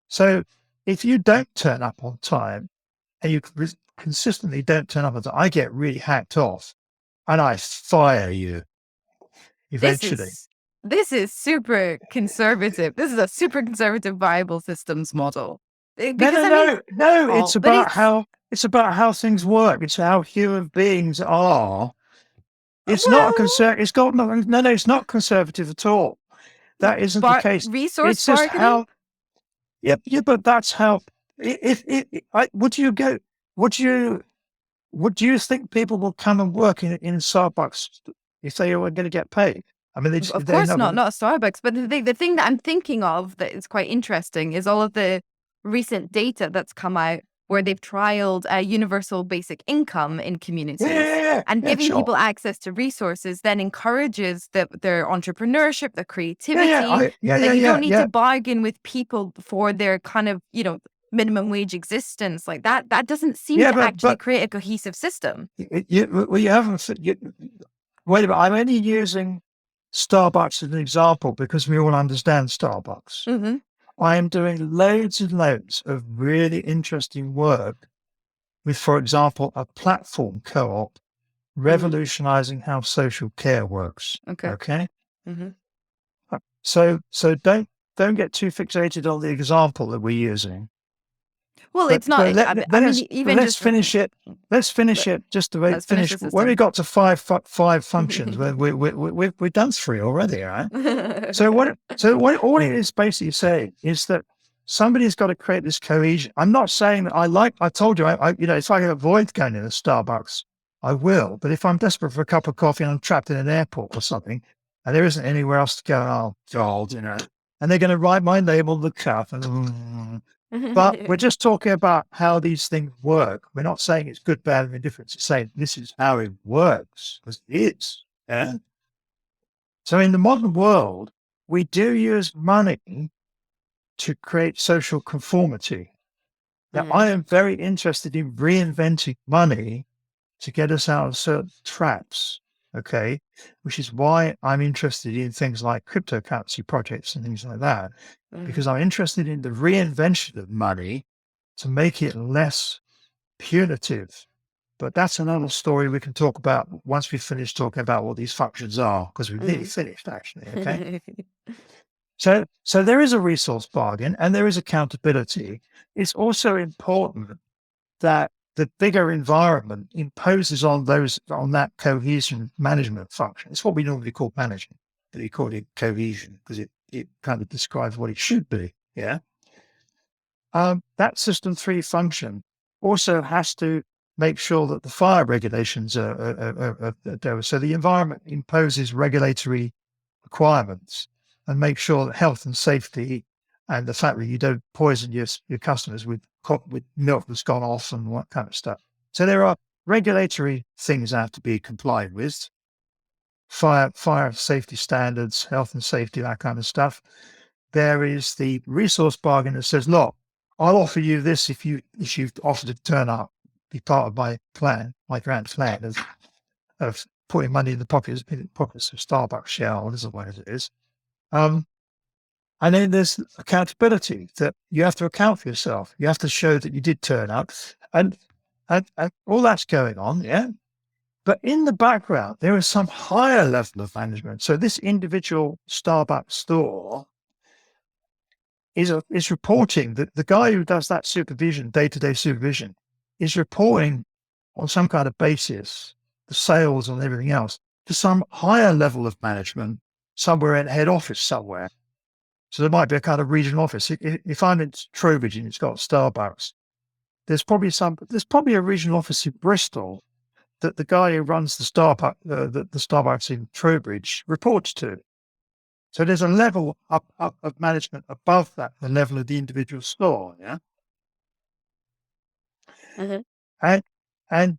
So if you don't turn up on time and you consistently don't turn up on time, I get really hacked off and I fire you eventually. This is super conservative. This is a super conservative viable systems model. No. It's about how things work. It's how human beings are. It's not it's not conservative at all. That isn't the case. Resource bargaining? Yeah, but that's how. Would you think people will come and work in Starbucks if they were going to get paid? I mean, of course not a Starbucks. But the thing that I'm thinking of that is quite interesting is all of the recent data that's come out where they've trialed a universal basic income in communities. And giving people access to resources then encourages their entrepreneurship, their creativity. You don't need to bargain with people for their kind of, minimum wage existence, like that doesn't seem to actually create a cohesive system. You haven't. Wait a minute. I'm only using Starbucks as an example because we all understand Starbucks. Mm-hmm. I am doing loads and loads of really interesting work with, for example, a platform co-op revolutionizing how social care works. Okay. Mm-hmm. So don't get too fixated on the example that we're using. Well, it's not. Let's finish it. Let's finish it. Just to finish. When we got to five functions, we've done 3 already, right? So all it is basically saying is that somebody's got to create this cohesion. I'm not saying that I told you, if I can avoid going to the Starbucks, I will. But if I'm desperate for a cup of coffee and I'm trapped in an airport or something, and there isn't anywhere else to go, oh God, and they're going to write my name on the cup and. But we're just talking about how these things work. We're not saying it's good, bad, or indifferent. It's saying this is how it works, because it is. Yeah? So in the modern world, we do use money to create social conformity. Now, I am very interested in reinventing money to get us out of certain traps, okay? Which is why I'm interested in things like cryptocurrency projects and things like that, because I'm interested in the reinvention of money to make it less punitive. But that's another story we can talk about once we finish talking about what these functions are, because we've nearly finished, actually, okay? So there is a resource bargain and there is accountability. It's also important that the bigger environment imposes on that cohesion management function. It's what we normally call management, but we call it cohesion because it kind of describes what it should be. Yeah. That system 3 function also has to make sure that the fire regulations are there. So the environment imposes regulatory requirements and make sure that health and safety and the fact that you don't poison your customers with milk that's gone off and what kind of stuff. So there are regulatory things that have to be complied with, fire safety standards, health and safety, that kind of stuff. There is the resource bargain that says, look, I'll offer you this if you've offered to turn up, be part of my plan, my grand plan of putting money in the pockets of Starbucks shareholders or whatever it is. And then there's accountability, that you have to account for yourself. You have to show that you did turn up, and all that's going on, yeah. But in the background, there is some higher level of management. So this individual Starbucks store is reporting that the guy who does that supervision, day-to-day supervision, is reporting on some kind of basis the sales and everything else to some higher level of management somewhere in head office somewhere. So there might be a kind of regional office. If I'm in Trowbridge and it's got Starbucks, there's probably a regional office in Bristol that the guy who runs the Starbucks in Trowbridge reports to. So there's a level up of management above that, the level of the individual store. Yeah. And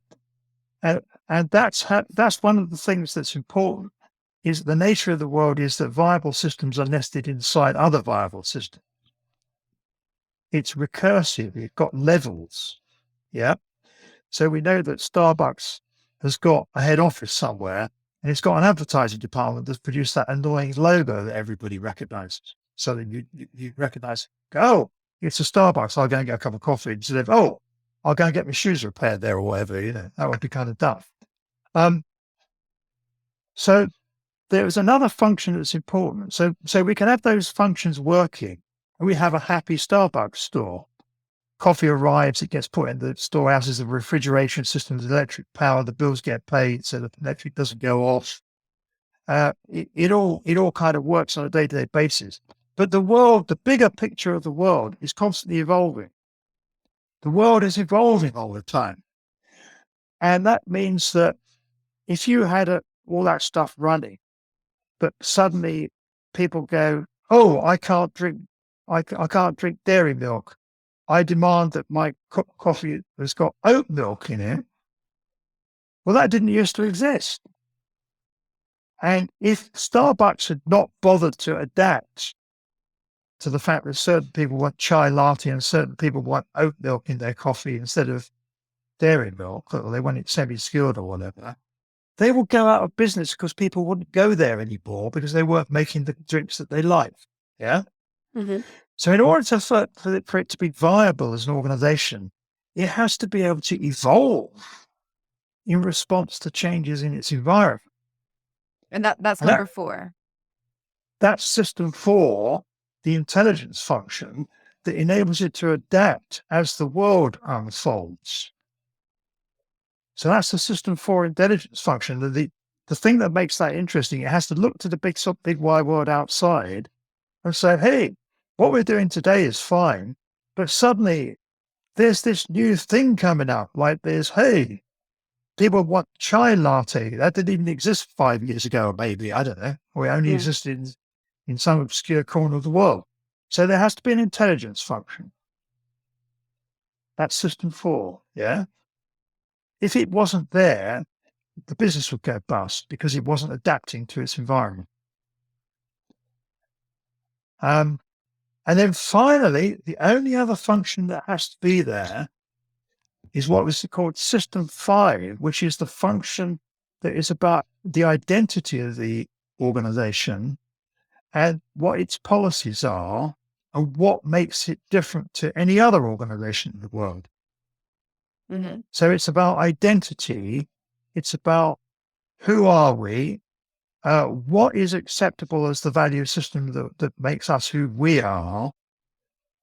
that's one of the things that's important. Is the nature of the world is that viable systems are nested inside other viable systems. It's recursive. It's got levels. Yeah. So we know that Starbucks has got a head office somewhere, and it's got an advertising department that's produced that annoying logo that everybody recognizes. So that you recognize, oh, it's a Starbucks. I'll go and get a cup of coffee instead of, oh, I'll go and get my shoes repaired there or whatever. That would be kind of daft. So there is another function that's important. So we can have those functions working, and we have a happy Starbucks store. Coffee arrives, it gets put in the storehouses, the refrigeration systems, electric power, the bills get paid so the electric doesn't go off. It all kind of works on a day-to-day basis. But the bigger picture of the world is constantly evolving. The world is evolving all the time. And that means that if you had all that stuff running, but suddenly people go, oh, I can't drink dairy milk. I demand that my coffee has got oat milk in it. Well, that didn't used to exist. And if Starbucks had not bothered to adapt to the fact that certain people want chai latte and certain people want oat milk in their coffee instead of dairy milk, or they want it semi-skilled or whatever, they will go out of business because people wouldn't go there anymore because they weren't making the drinks that they like. Yeah. Mm-hmm. So in order for it to be viable as an organization, it has to be able to evolve in response to changes in its environment. And that's And number 4. that's system 4, the intelligence function that enables it to adapt as the world unfolds. So that's the system 4 intelligence function. The thing that makes that interesting, it has to look to the big wide world outside and say, hey, what we're doing today is fine, but suddenly there's this new thing coming up. Like hey, people want chai latte. That didn't even exist 5 years ago, maybe, I don't know. Or it only existed in some obscure corner of the world. So there has to be an intelligence function. That's system 4, yeah? If it wasn't there, the business would go bust because it wasn't adapting to its environment. And then finally, the only other function that has to be there is what was called System 5, which is the function that is about the identity of the organization and what its policies are and what makes it different to any other organization in the world. Mm-hmm. So it's about identity. It's about who are we? What is acceptable as the value system that makes us who we are?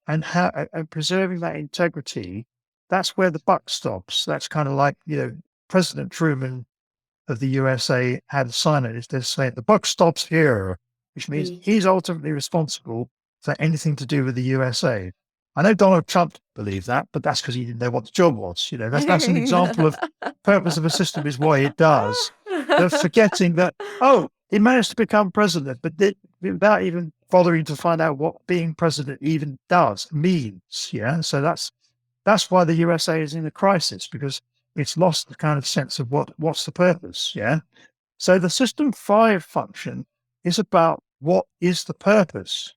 And preserving that integrity, that's where the buck stops. That's kind of like, President Truman of the USA had a sign on it that saying the buck stops here, which means he's ultimately responsible for anything to do with the USA. I know Donald Trump believed that, but that's because he didn't know what the job was. That's an example of purpose of a system is why it does. They're forgetting that, he managed to become president, but without even bothering to find out what being president even means. Yeah. So that's why the USA is in a crisis, because it's lost the kind of sense of what's the purpose. Yeah. So the System 5 function is about what is the purpose?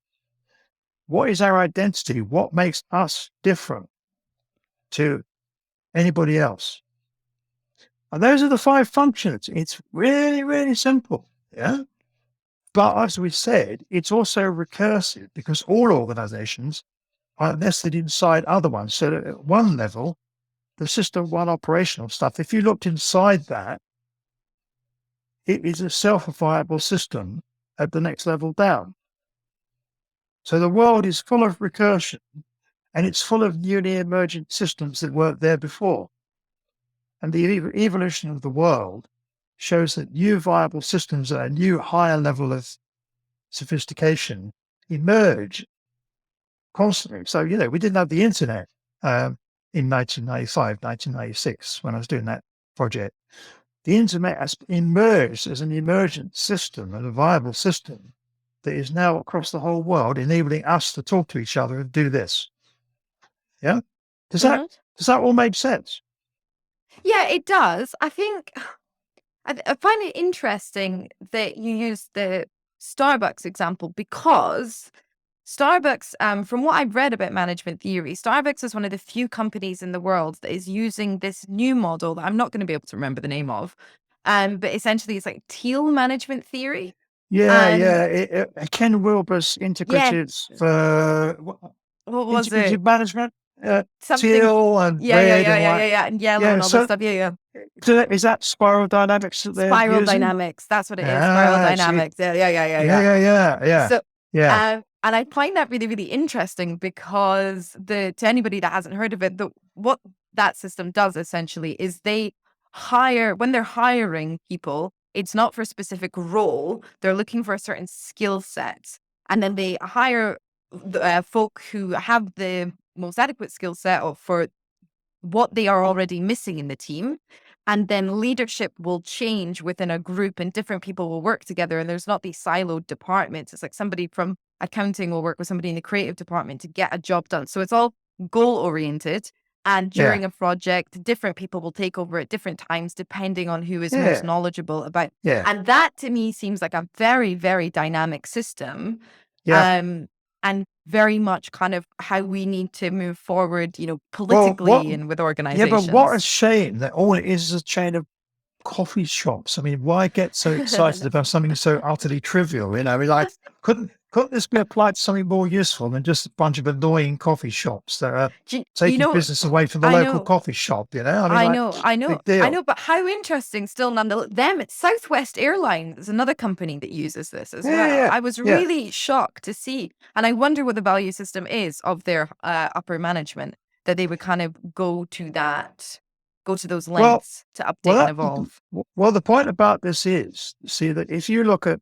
What is our identity? What makes us different to anybody else? And those are the 5 functions. It's really, really simple. Yeah. But as we said, it's also recursive because all organizations are nested inside other ones. So at one level, the System 1 operational stuff, if you looked inside that, it is a self-viable system at the next level down. So the world is full of recursion and it's full of newly emergent systems that weren't there before. And the evolution of the world shows that new viable systems at a new higher level of sophistication emerge constantly. So, we didn't have the internet in 1995, 1996, when I was doing that project. The internet has emerged as an emergent system and a viable system that is now across the whole world, enabling us to talk to each other and do this. Yeah? Does that all make sense? Yeah, it does. I think I find it interesting that you use the Starbucks example because Starbucks, from what I've read about management theory, Starbucks is one of the few companies in the world that is using this new model that I'm not going to be able to remember the name of. But essentially it's like teal management theory. Yeah. Ken Wilber's integrated what was integrated it? management, Something. teal and red and white. Yeah, and yellow and all this stuff. Yeah. So is that spiral dynamics that they're Spiral using? dynamics. That's what it is. Spiral dynamics. Yeah. So, and I find that really, really interesting because to anybody that hasn't heard of it, what that system does essentially is when they're hiring people, it's not for a specific role. They're looking for a certain skill set. And then they hire folk who have the most adequate skill set for what they are already missing in the team. And then leadership will change within a group and different people will work together. And there's not these siloed departments. It's like somebody from accounting will work with somebody in the creative department to get a job done. So it's all goal oriented. And during a project, different people will take over at different times, depending on who is most knowledgeable about. And that to me seems like a very, very dynamic system. Yeah. And very much kind of how we need to move forward, Well, politically and with yeah, organizations. but what a shame that all it is a chain of coffee shops. I mean, why get so excited about something so utterly trivial? I mean, like, couldn't this be applied to something more useful than just a bunch of annoying coffee shops that are taking business away from the local coffee shop? I mean, big deal. But how interesting still nonetheless. It's Southwest Airlines is another company that uses this as well. Yeah. I was really shocked to see, and I wonder what the value system is of their upper management, that they would kind of go to those lengths to update and evolve. Well, the point about this is, see, that if you look at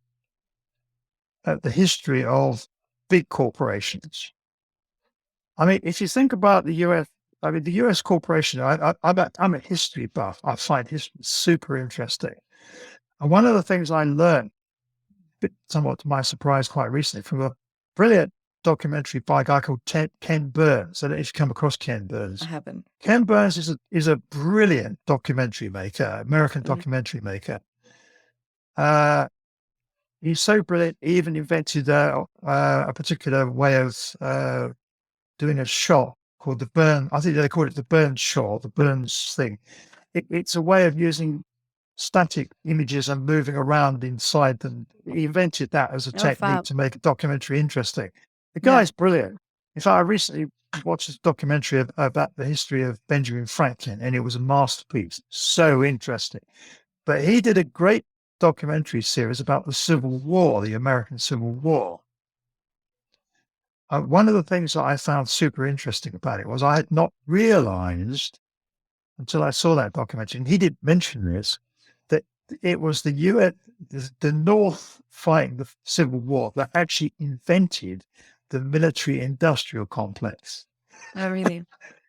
the history of big corporations, I mean, if you think about the US, I mean, the US corporation, I'm a history buff. I find history super interesting. And one of the things I learned, somewhat to my surprise quite recently, from a brilliant documentary by a guy called Ken Burns. I don't know if you've come across Ken Burns. I haven't. Ken Burns is a brilliant documentary maker, American documentary maker. He's so brilliant. He even invented a particular way of doing a shot called the Burn. I think they call it the Burns shot, the Burns thing. It's a way of using static images and moving around inside them. He invented that as a technique to make a documentary interesting. The guy's brilliant. In fact, I recently watched this documentary about the history of Benjamin Franklin, and it was a masterpiece. So interesting. But he did a great documentary series about the Civil War, the American Civil War. One of the things that I found super interesting about it was I had not realized until I saw that documentary, and he did mention this, that it was the US, the North fighting the Civil War that actually invented the military-industrial complex. Oh, really?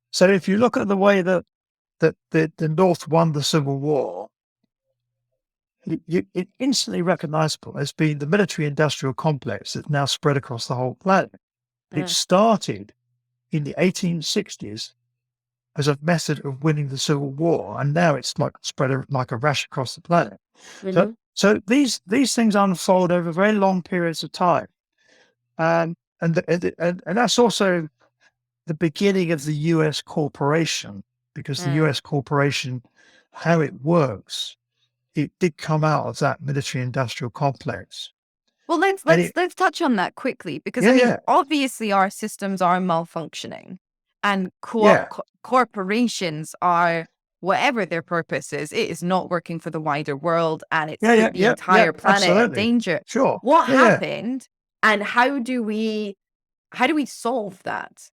So if you look at the way that the North won the Civil War, it's instantly recognizable as being the military-industrial complex that's now spread across the whole planet. It started in the 1860s as a method of winning the Civil War, and now it's like spread like a rash across the planet. So these things unfold over very long periods of time, and that's also the beginning of the U.S. corporation, because the U.S. corporation, how it works, it did come out of that military-industrial complex. Well, let's touch on that quickly, because obviously our systems are malfunctioning, and corporations are, whatever their purpose is, it is not working for the wider world, and it's put the entire planet in danger. Sure. What happened, and how do we solve that?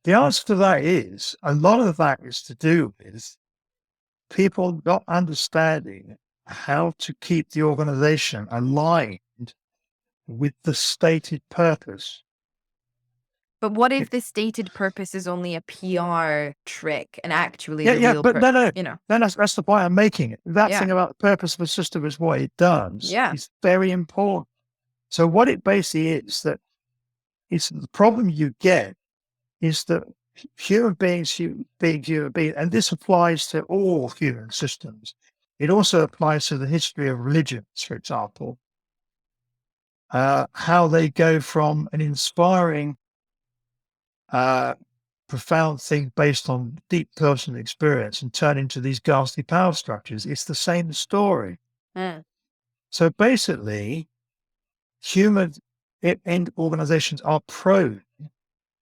The answer to that is, a lot of that is to do with people not understanding how to keep the organization aligned with the stated purpose. But what if the stated purpose is only a PR trick and actually the real purpose? That's the point I'm making. That thing about the purpose of a system is what it does. It's very important. So what it basically is, that it's the problem you get is that human beings, and this applies to all human systems. It also applies to the history of religions, for example. How they go from an inspiring, profound thing based on deep personal experience and turn into these ghastly power structures. It's the same story. So basically, human end organizations are prone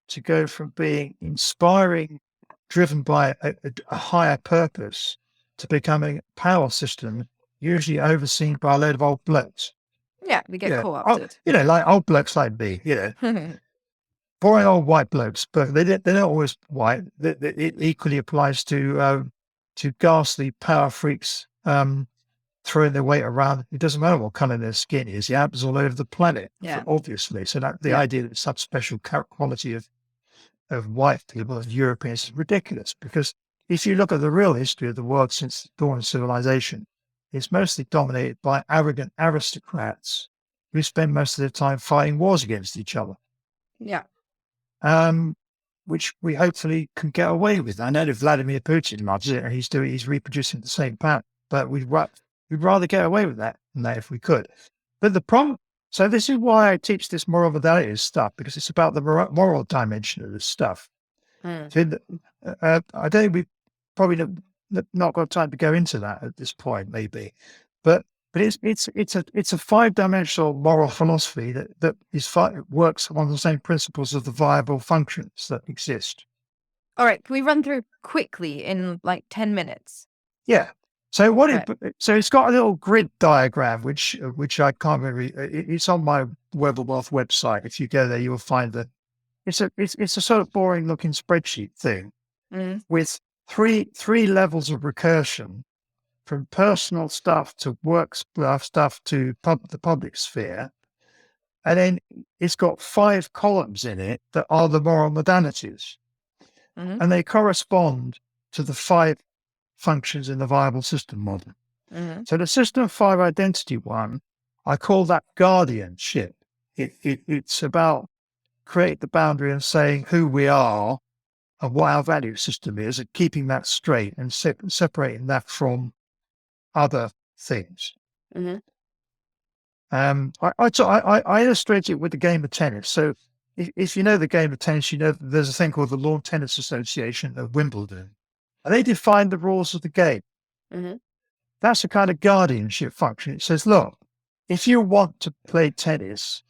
to go from being inspiring, driven by a higher purpose, to becoming a power system, usually overseen by a load of old blokes. Yeah, we get co-opted. Like old blokes like me, boring old white blokes, but they're not always white. It equally applies to ghastly power freaks throwing their weight around. It doesn't matter what color their skin is. It happens all over the planet, obviously. So that the idea that some special quality of white people, of Europeans, is ridiculous. Because if you look at the real history of the world since the dawn of civilization, it's mostly dominated by arrogant aristocrats who spend most of their time fighting wars against each other. Yeah. Which we hopefully can get away with. I know that Vladimir Putin loves it, and he's reproducing the same pattern, but we'd rather get away with that than that if we could. But the problem So this is why I teach this moral modalities stuff, because it's about the moral dimension of this stuff. So I don't. We probably not got time to go into that at this point, maybe, but it's a 5-dimensional moral philosophy that works on the same principles of the viable functions that exist. All right, can we run through quickly in like 10 minutes? Yeah. So so it's got a little grid diagram, which I can't remember. It's on my Web of Wealth website. If you go there, you will find that it's a sort of boring looking spreadsheet thing with three levels of recursion, from personal stuff to work stuff to the public sphere. And then it's got 5 columns in it that are the moral modalities. And they correspond to the 5 functions in the viable system model. So the system 5 identity one, I call that guardianship. It's about create the boundary and saying who we are and what our value system is, and keeping that straight and separating that from other things. I illustrate it with the game of tennis. So if you know the game of tennis, you know there's a thing called the Lawn Tennis Association of Wimbledon, and they define the rules of the game. That's a kind of guardianship function. It says, look, if you want to play tennis,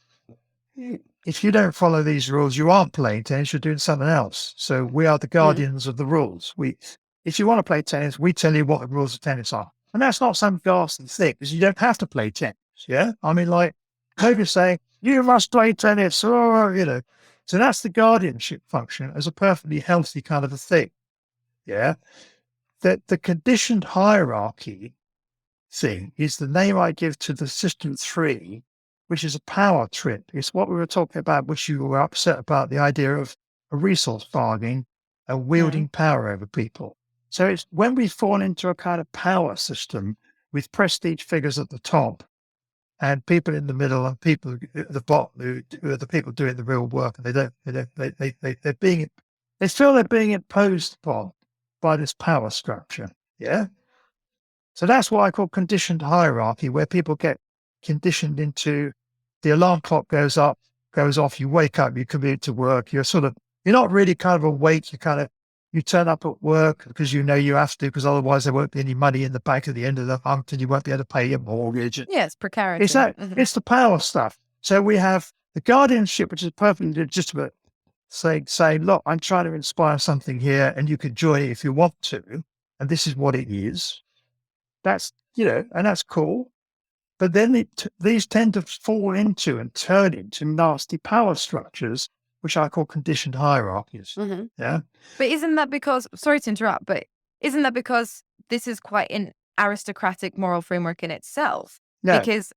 if you don't follow these rules, you aren't playing tennis, you're doing something else. So we are the guardians of the rules. If you want to play tennis, we tell you what the rules of tennis are. And that's not some ghastly thing, because you don't have to play tennis. Yeah. I mean, like, nobody's saying, you must play tennis, or, you know. So that's the guardianship function as a perfectly healthy kind of a thing. Yeah. That the conditioned hierarchy thing is the name I give to the system 3, which is a power trip. It's what we were talking about, which you were upset about, the idea of a resource bargaining and wielding power over people. So it's when we fall into a kind of power system with prestige figures at the top and people in the middle and people at the bottom who are the people doing the real work, and they feel they're being imposed upon by this power structure. Yeah. So that's what I call conditioned hierarchy, where people get conditioned into the alarm clock goes off, you wake up, you commute to work, you're not really kind of awake, you turn up at work because you know you have to, because otherwise there won't be any money in the bank at the end of the month and you won't be able to pay your mortgage. Yeah, it's precarity. It's the power stuff. So we have the guardianship, which is perfectly legitimate, saying, look, I'm trying to inspire something here and you can join it if you want to. And this is what it is. That's, and that's cool. But then these tend to fall into and turn into nasty power structures, which I call conditioned hierarchies. Yeah. But isn't that because, sorry to interrupt, but isn't that because this is quite an aristocratic moral framework in itself? No. Because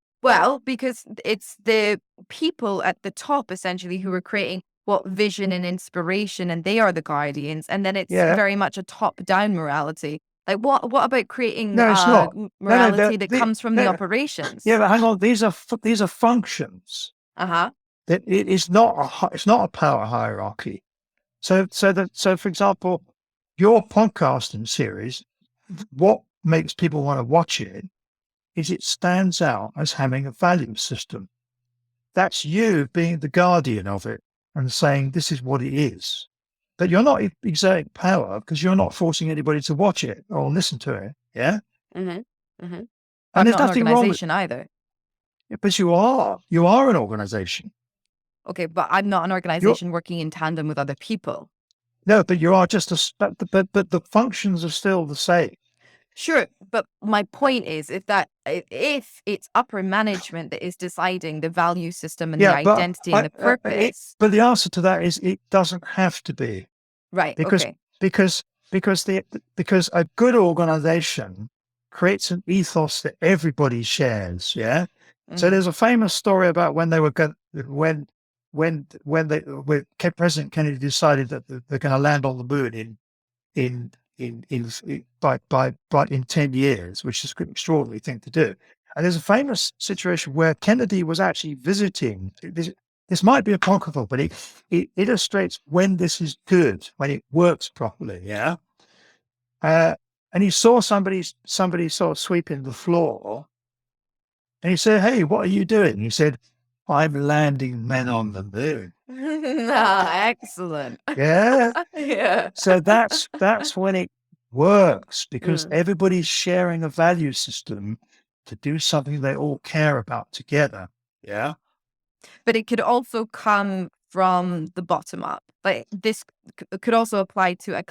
it's the people at the top essentially who are creating what vision and inspiration, and they are the guardians. And then it's very much a top-down morality. Like what about creating morality that comes from the operations? Yeah, but hang on. These are functions. That it's not a power hierarchy. So for example, your podcasting series, what makes people want to watch it is it stands out as having a value system. That's you being the guardian of it and saying this is what it is. But you're not exerting power because you're not forcing anybody to watch it or listen to it. Yeah. And there's not nothing an organization wrong either. Yeah, but you are an organization. Okay, but I'm not an organization working in tandem with other people. No, but you are just but the functions are still the same. Sure, but my point is if it's upper management that is deciding the value system and the identity and the purpose. But the answer to that is it doesn't have to be. Right. Because a good organization creates an ethos that everybody shares. Yeah. So there's a famous story about when they were when President Kennedy decided that they're going to land on the moon in 10 years, which is an extraordinary thing to do. And there's a famous situation where Kennedy was actually visiting. This might be apocryphal, but it illustrates when this is good, when it works properly. Yeah. And he saw somebody sort of sweeping the floor, and he said, "Hey, what are you doing?" He said, I'm landing men on the moon. Excellent. Yeah. Yeah. So that's when it works, because everybody's sharing a value system to do something they all care about together. Yeah. But it could also come from the bottom up. Like this could also apply to a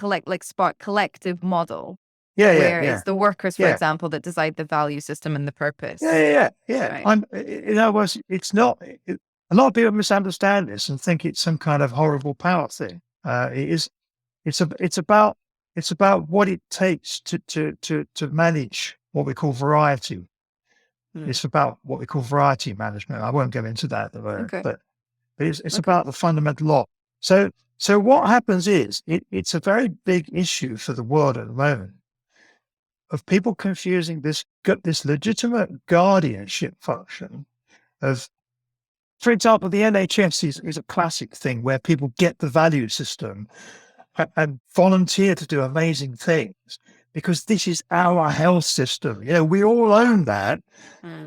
Spark collective model. Yeah. Where it's the workers, for Yeah. example, that decide the value system and the purpose. Yeah. Right. In other words, it's not. A lot of people misunderstand this and think it's some kind of horrible power thing. It is. It's about what it takes to manage what we call variety. It's about what we call variety management. I won't go into that at the moment, Okay. but it's about the fundamental law. So what happens is it's a very big issue for the world at the moment of people confusing this legitimate guardianship function of, for example, the NHS is a classic thing where people get the value system and volunteer to do amazing things because this is our health system. We all own that.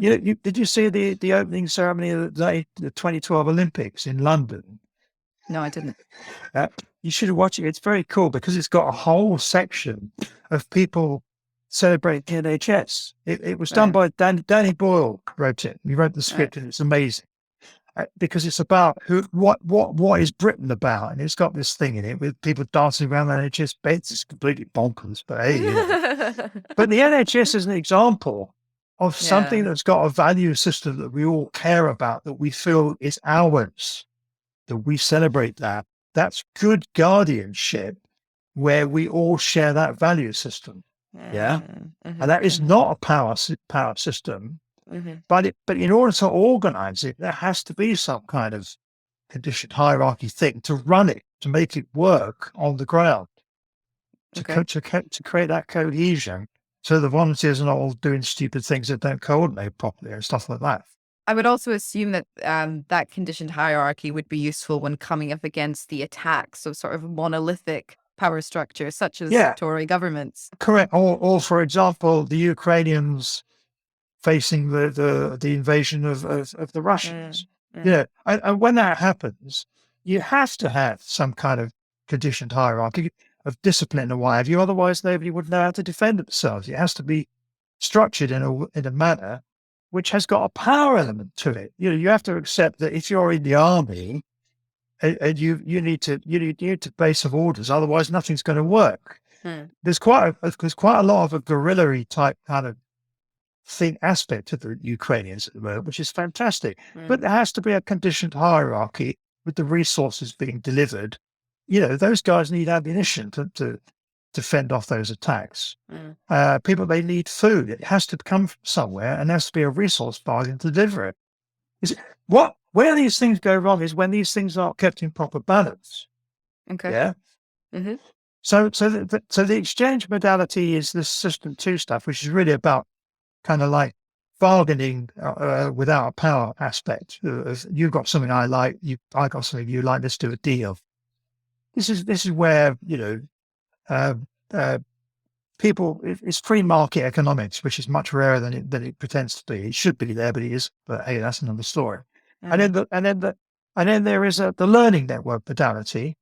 Did you see the opening ceremony of the 2012 Olympics in London? No, I didn't. You should watch it. It's very cool because it's got a whole section of people celebrating the NHS. It was done by Danny Boyle, wrote it. He wrote the script and it's amazing. Because it's about what is Britain about, and it's got this thing in it with people dancing around the NHS beds. It's completely bonkers, but hey, but the NHS is an example of something that's got a value system that we all care about, that we feel is ours, that we celebrate that. That's good guardianship, where we all share that value system. Yeah, and that is not a power system. But in order to organize it, there has to be some kind of conditioned hierarchy thing to run it, to make it work on the ground, to create that cohesion, so the volunteers are not all doing stupid things that don't coordinate properly and stuff like that. I would also assume that that conditioned hierarchy would be useful when coming up against the attacks of sort of monolithic power structures, such as Tory governments. Correct. Or for example, the Ukrainians facing the invasion of the Russians. And when that happens, you have to have some kind of conditioned hierarchy of discipline and what have you. Otherwise, nobody would know how to defend themselves. It has to be structured in a manner which has got a power element to it. You have to accept that if you're in the army and you need to base some orders, otherwise nothing's going to work. There's quite a lot of a guerrilla type kind of aspect to the Ukrainians at the moment, which is fantastic. But there has to be a conditioned hierarchy with the resources being delivered. Those guys need ammunition to fend off those attacks. People, they need food. It has to come from somewhere, and there has to be a resource bargain to deliver it. Where these things go wrong is when these things aren't kept in proper balance. Okay. Yeah. So the exchange modality is this system 2 stuff, which is really about kind of like bargaining without a power aspect. You've got something I like, I got something you like. Let's do a deal. This is where people. It's free market economics, which is much rarer than it pretends to be. It should be there, but it is. But hey, that's another story. And then there is the learning network modality,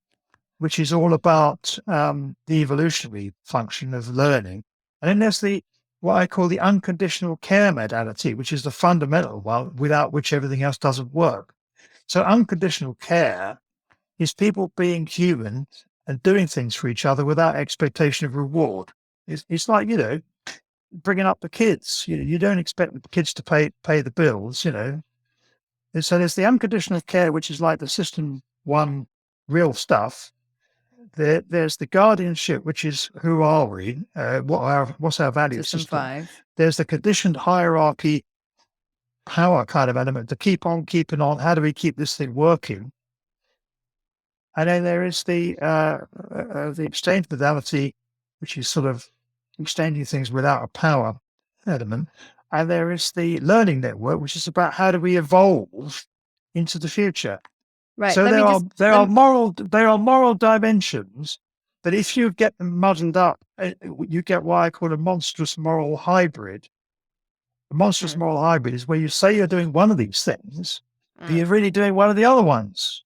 which is all about the evolutionary function of learning. And then there's what I call the unconditional care modality, which is the fundamental one, without which everything else doesn't work. So unconditional care is people being human and doing things for each other without expectation of reward. It's like, bringing up the kids. You don't expect the kids to pay the bills, And so there's the unconditional care, which is like the system 1 real stuff. There's the guardianship, which is who are we? What's our value system? 5. There's the conditioned hierarchy power kind of element to keep on keeping on. How do we keep this thing working? And then there is the exchange modality, which is sort of exchanging things without a power element. And there is the learning network, which is about how do we evolve into the future. Right. So there are moral dimensions, but if you get them muddled up, you get what I call a monstrous moral hybrid. A monstrous moral hybrid is where you say you're doing one of these things, Are you really doing one of the other ones?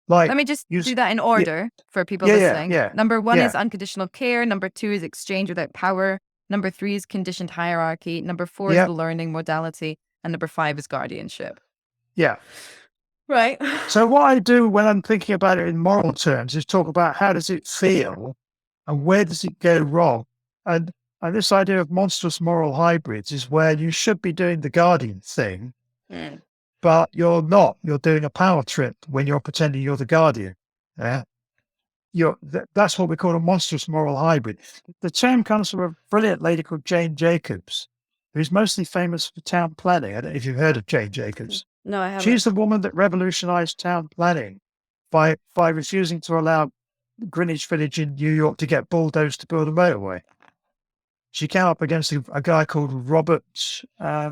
Like, let me just do that in order for people listening. Number 1 is unconditional care. Number 2 is exchange without power. Number 3 is conditioned hierarchy. Number 4 is the learning modality. And number 5 is guardianship. Yeah. Right. So what I do when I'm thinking about it in moral terms is talk about how does it feel and where does it go wrong? And this idea of monstrous moral hybrids is where you should be doing the guardian thing, but you're not. You're doing a power trip when you're pretending you're the guardian. Yeah. That's what we call a monstrous moral hybrid. The term comes from a brilliant lady called Jane Jacobs, who's mostly famous for town planning. I don't know if you've heard of Jane Jacobs. No, I haven't. She's the woman that revolutionized town planning by refusing to allow Greenwich Village in New York to get bulldozed to build a motorway. She came up against a guy called Robert, I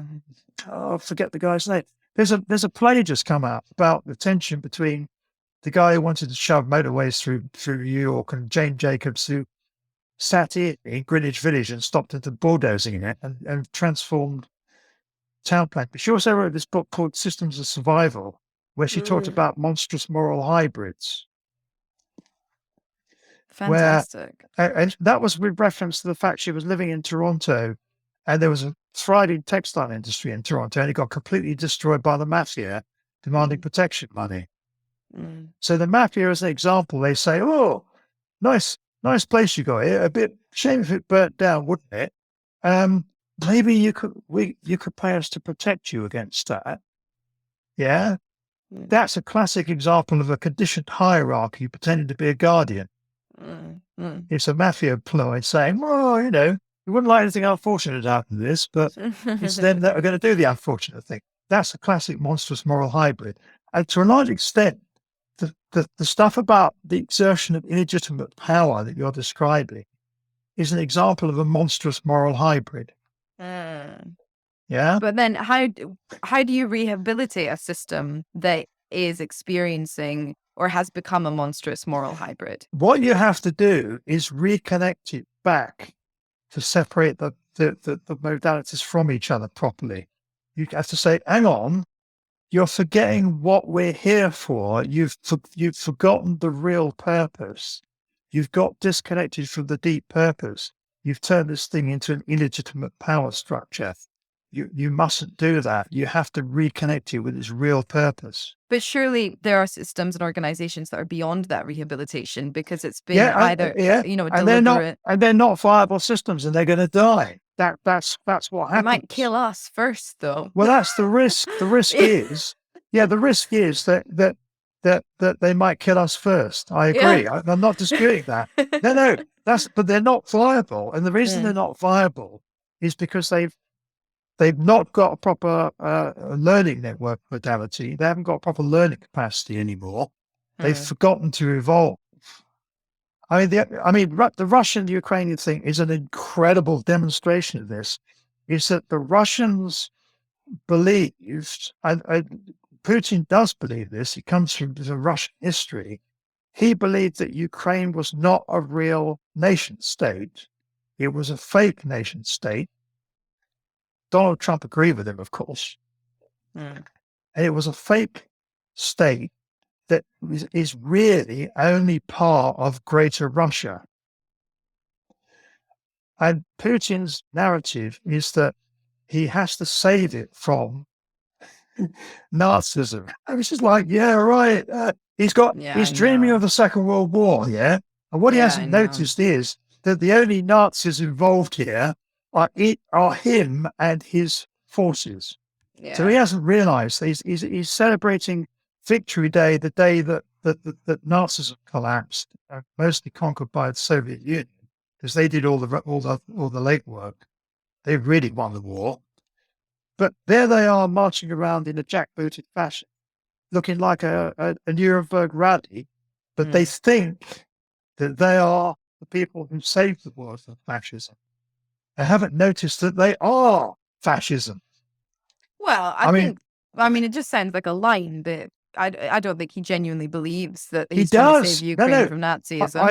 forget the guy's name. There's a play just come out about the tension between the guy who wanted to shove motorways through New York and Jane Jacobs, who sat in Greenwich Village and stopped into bulldozing it and transformed town plan. But she also wrote this book called Systems of Survival, where she talked about monstrous moral hybrids. Fantastic. And that was with reference to the fact she was living in Toronto and there was a thriving textile industry in Toronto and it got completely destroyed by the mafia demanding protection money. So the mafia, as an example, they say, oh, nice place you got here. A bit shame if it burnt down, wouldn't it? Maybe you could pay us to protect you against that. Yeah. That's a classic example of a conditioned hierarchy pretending to be a guardian. It's a mafia ploy saying, well, you wouldn't like anything unfortunate to happen to this, but it's them that are going to do the unfortunate thing. That's a classic monstrous moral hybrid. And to a large extent, the stuff about the exertion of illegitimate power that you're describing is an example of a monstrous moral hybrid. Yeah. But then how do you rehabilitate a system that is experiencing or has become a monstrous moral hybrid? What you have to do is reconnect it back to separate the modalities from each other properly. You have to say, hang on, you're forgetting what we're here for. You've forgotten the real purpose. You've got disconnected from the deep purpose. You've turned this thing into an illegitimate power structure. You mustn't do that. You have to reconnect it with its real purpose. But surely there are systems and organizations that are beyond that rehabilitation because it's been either deliberate. And they're not viable systems and they're going to die. That's what happens. It might kill us first, though. Well, that's the risk. The risk is, that they might kill us first. I agree. Yeah. I'm not disputing that. No, but they're not viable. And the reason they're not viable is because they've not got a proper learning network modality. They haven't got proper learning capacity anymore. They've forgotten to evolve. The Russian-Ukrainian thing is an incredible demonstration of this. Is that the Russians believed, and Putin does believe this, it comes from the Russian history. He believed that Ukraine was not a real nation state. It was a fake nation state. Donald Trump agreed with him, of course. And it was a fake state that is really only part of Greater Russia. And Putin's narrative is that he has to save it from Nazism. I was just like, yeah, right. He's dreaming of the Second World War, yeah? And what he hasn't noticed is that the only Nazis involved here are him and his forces. Yeah. So he hasn't realized he's celebrating Victory Day, the day that Nazism collapsed, mostly conquered by the Soviet Union, because they did all the legwork. They really won the war. But there they are marching around in a jackbooted fashion, looking like a Nuremberg rally. But they think that they are the people who saved the world from fascism. They haven't noticed that they are fascism. Well, I mean, it just sounds like a line, but I don't think he genuinely believes that he's trying to save Ukraine from Nazism.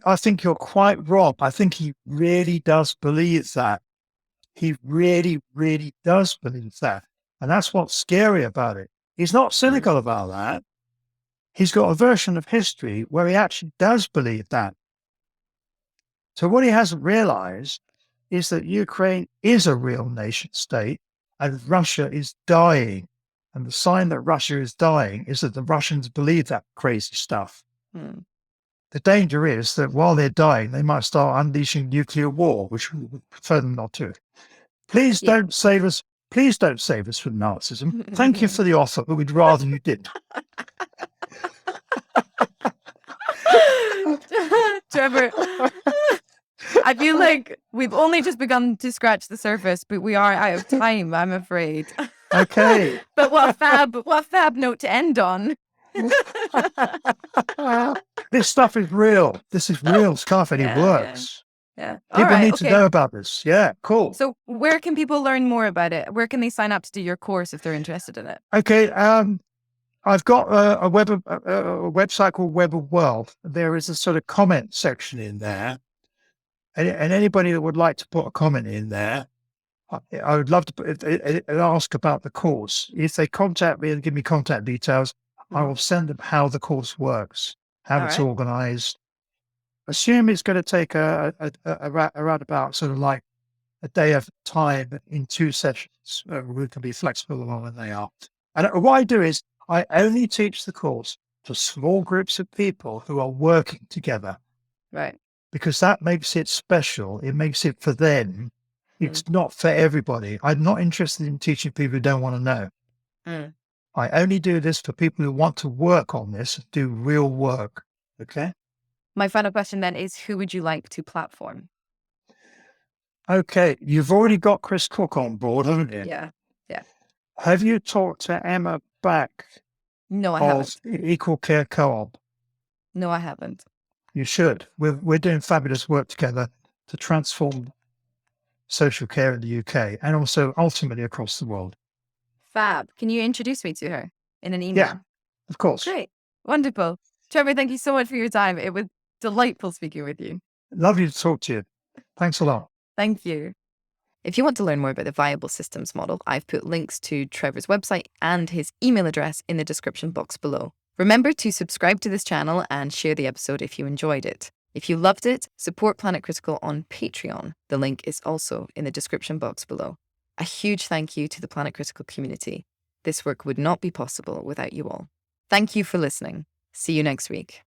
I think you're quite wrong. I think he really does believe that. He really, really does believe that. And that's what's scary about it. He's not cynical about that. He's got a version of history where he actually does believe that. So what he hasn't realized is that Ukraine is a real nation state and Russia is dying. And the sign that Russia is dying is that the Russians believe that crazy stuff. The danger is that while they're dying, they might start unleashing nuclear war, which we would prefer them not to. Please don't save us. Please don't save us from Nazism. Thank you for the offer, but we'd rather you didn't. Trevor, I feel like we've only just begun to scratch the surface, but we are out of time, I'm afraid. Okay. But what a fab note to end on. This stuff is real. This is real stuff and it works. Yeah. People need to know about this. Yeah, cool. So where can people learn more about it? Where can they sign up to do your course if they're interested in it? Okay. I've got a website called Web of World. There is a sort of comment section in there. And anybody that would like to put a comment in there, I would love to ask about the course. If they contact me and give me contact details, I will send them how the course works, how it's organized. Assume it's going to take around about sort of like a day of time in 2 sessions. We can be flexible on when they are. And what I do is I only teach the course to small groups of people who are working together. Right. Because that makes it special. It makes it for them. It's not for everybody. I'm not interested in teaching people who don't want to know. I only do this for people who want to work on this, do real work. Okay? My final question then is, who would you like to platform? Okay. You've already got Chris Cook on board, haven't you? Yeah. Have you talked to Emma Back? No, I haven't. Equal Care Co-op? No, I haven't. You should. We're doing fabulous work together to transform social care in the UK and also ultimately across the world. Fab. Can you introduce me to her in an email? Yeah, of course. Great. Wonderful. Trevor, thank you so much for your time. It was delightful speaking with you. Lovely to talk to you. Thanks a lot. Thank you. If you want to learn more about the viable systems model, I've put links to Trevor's website and his email address in the description box below. Remember to subscribe to this channel and share the episode if you enjoyed it. If you loved it, support Planet Critical on Patreon. The link is also in the description box below. A huge thank you to the Planet Critical community. This work would not be possible without you all. Thank you for listening. See you next week.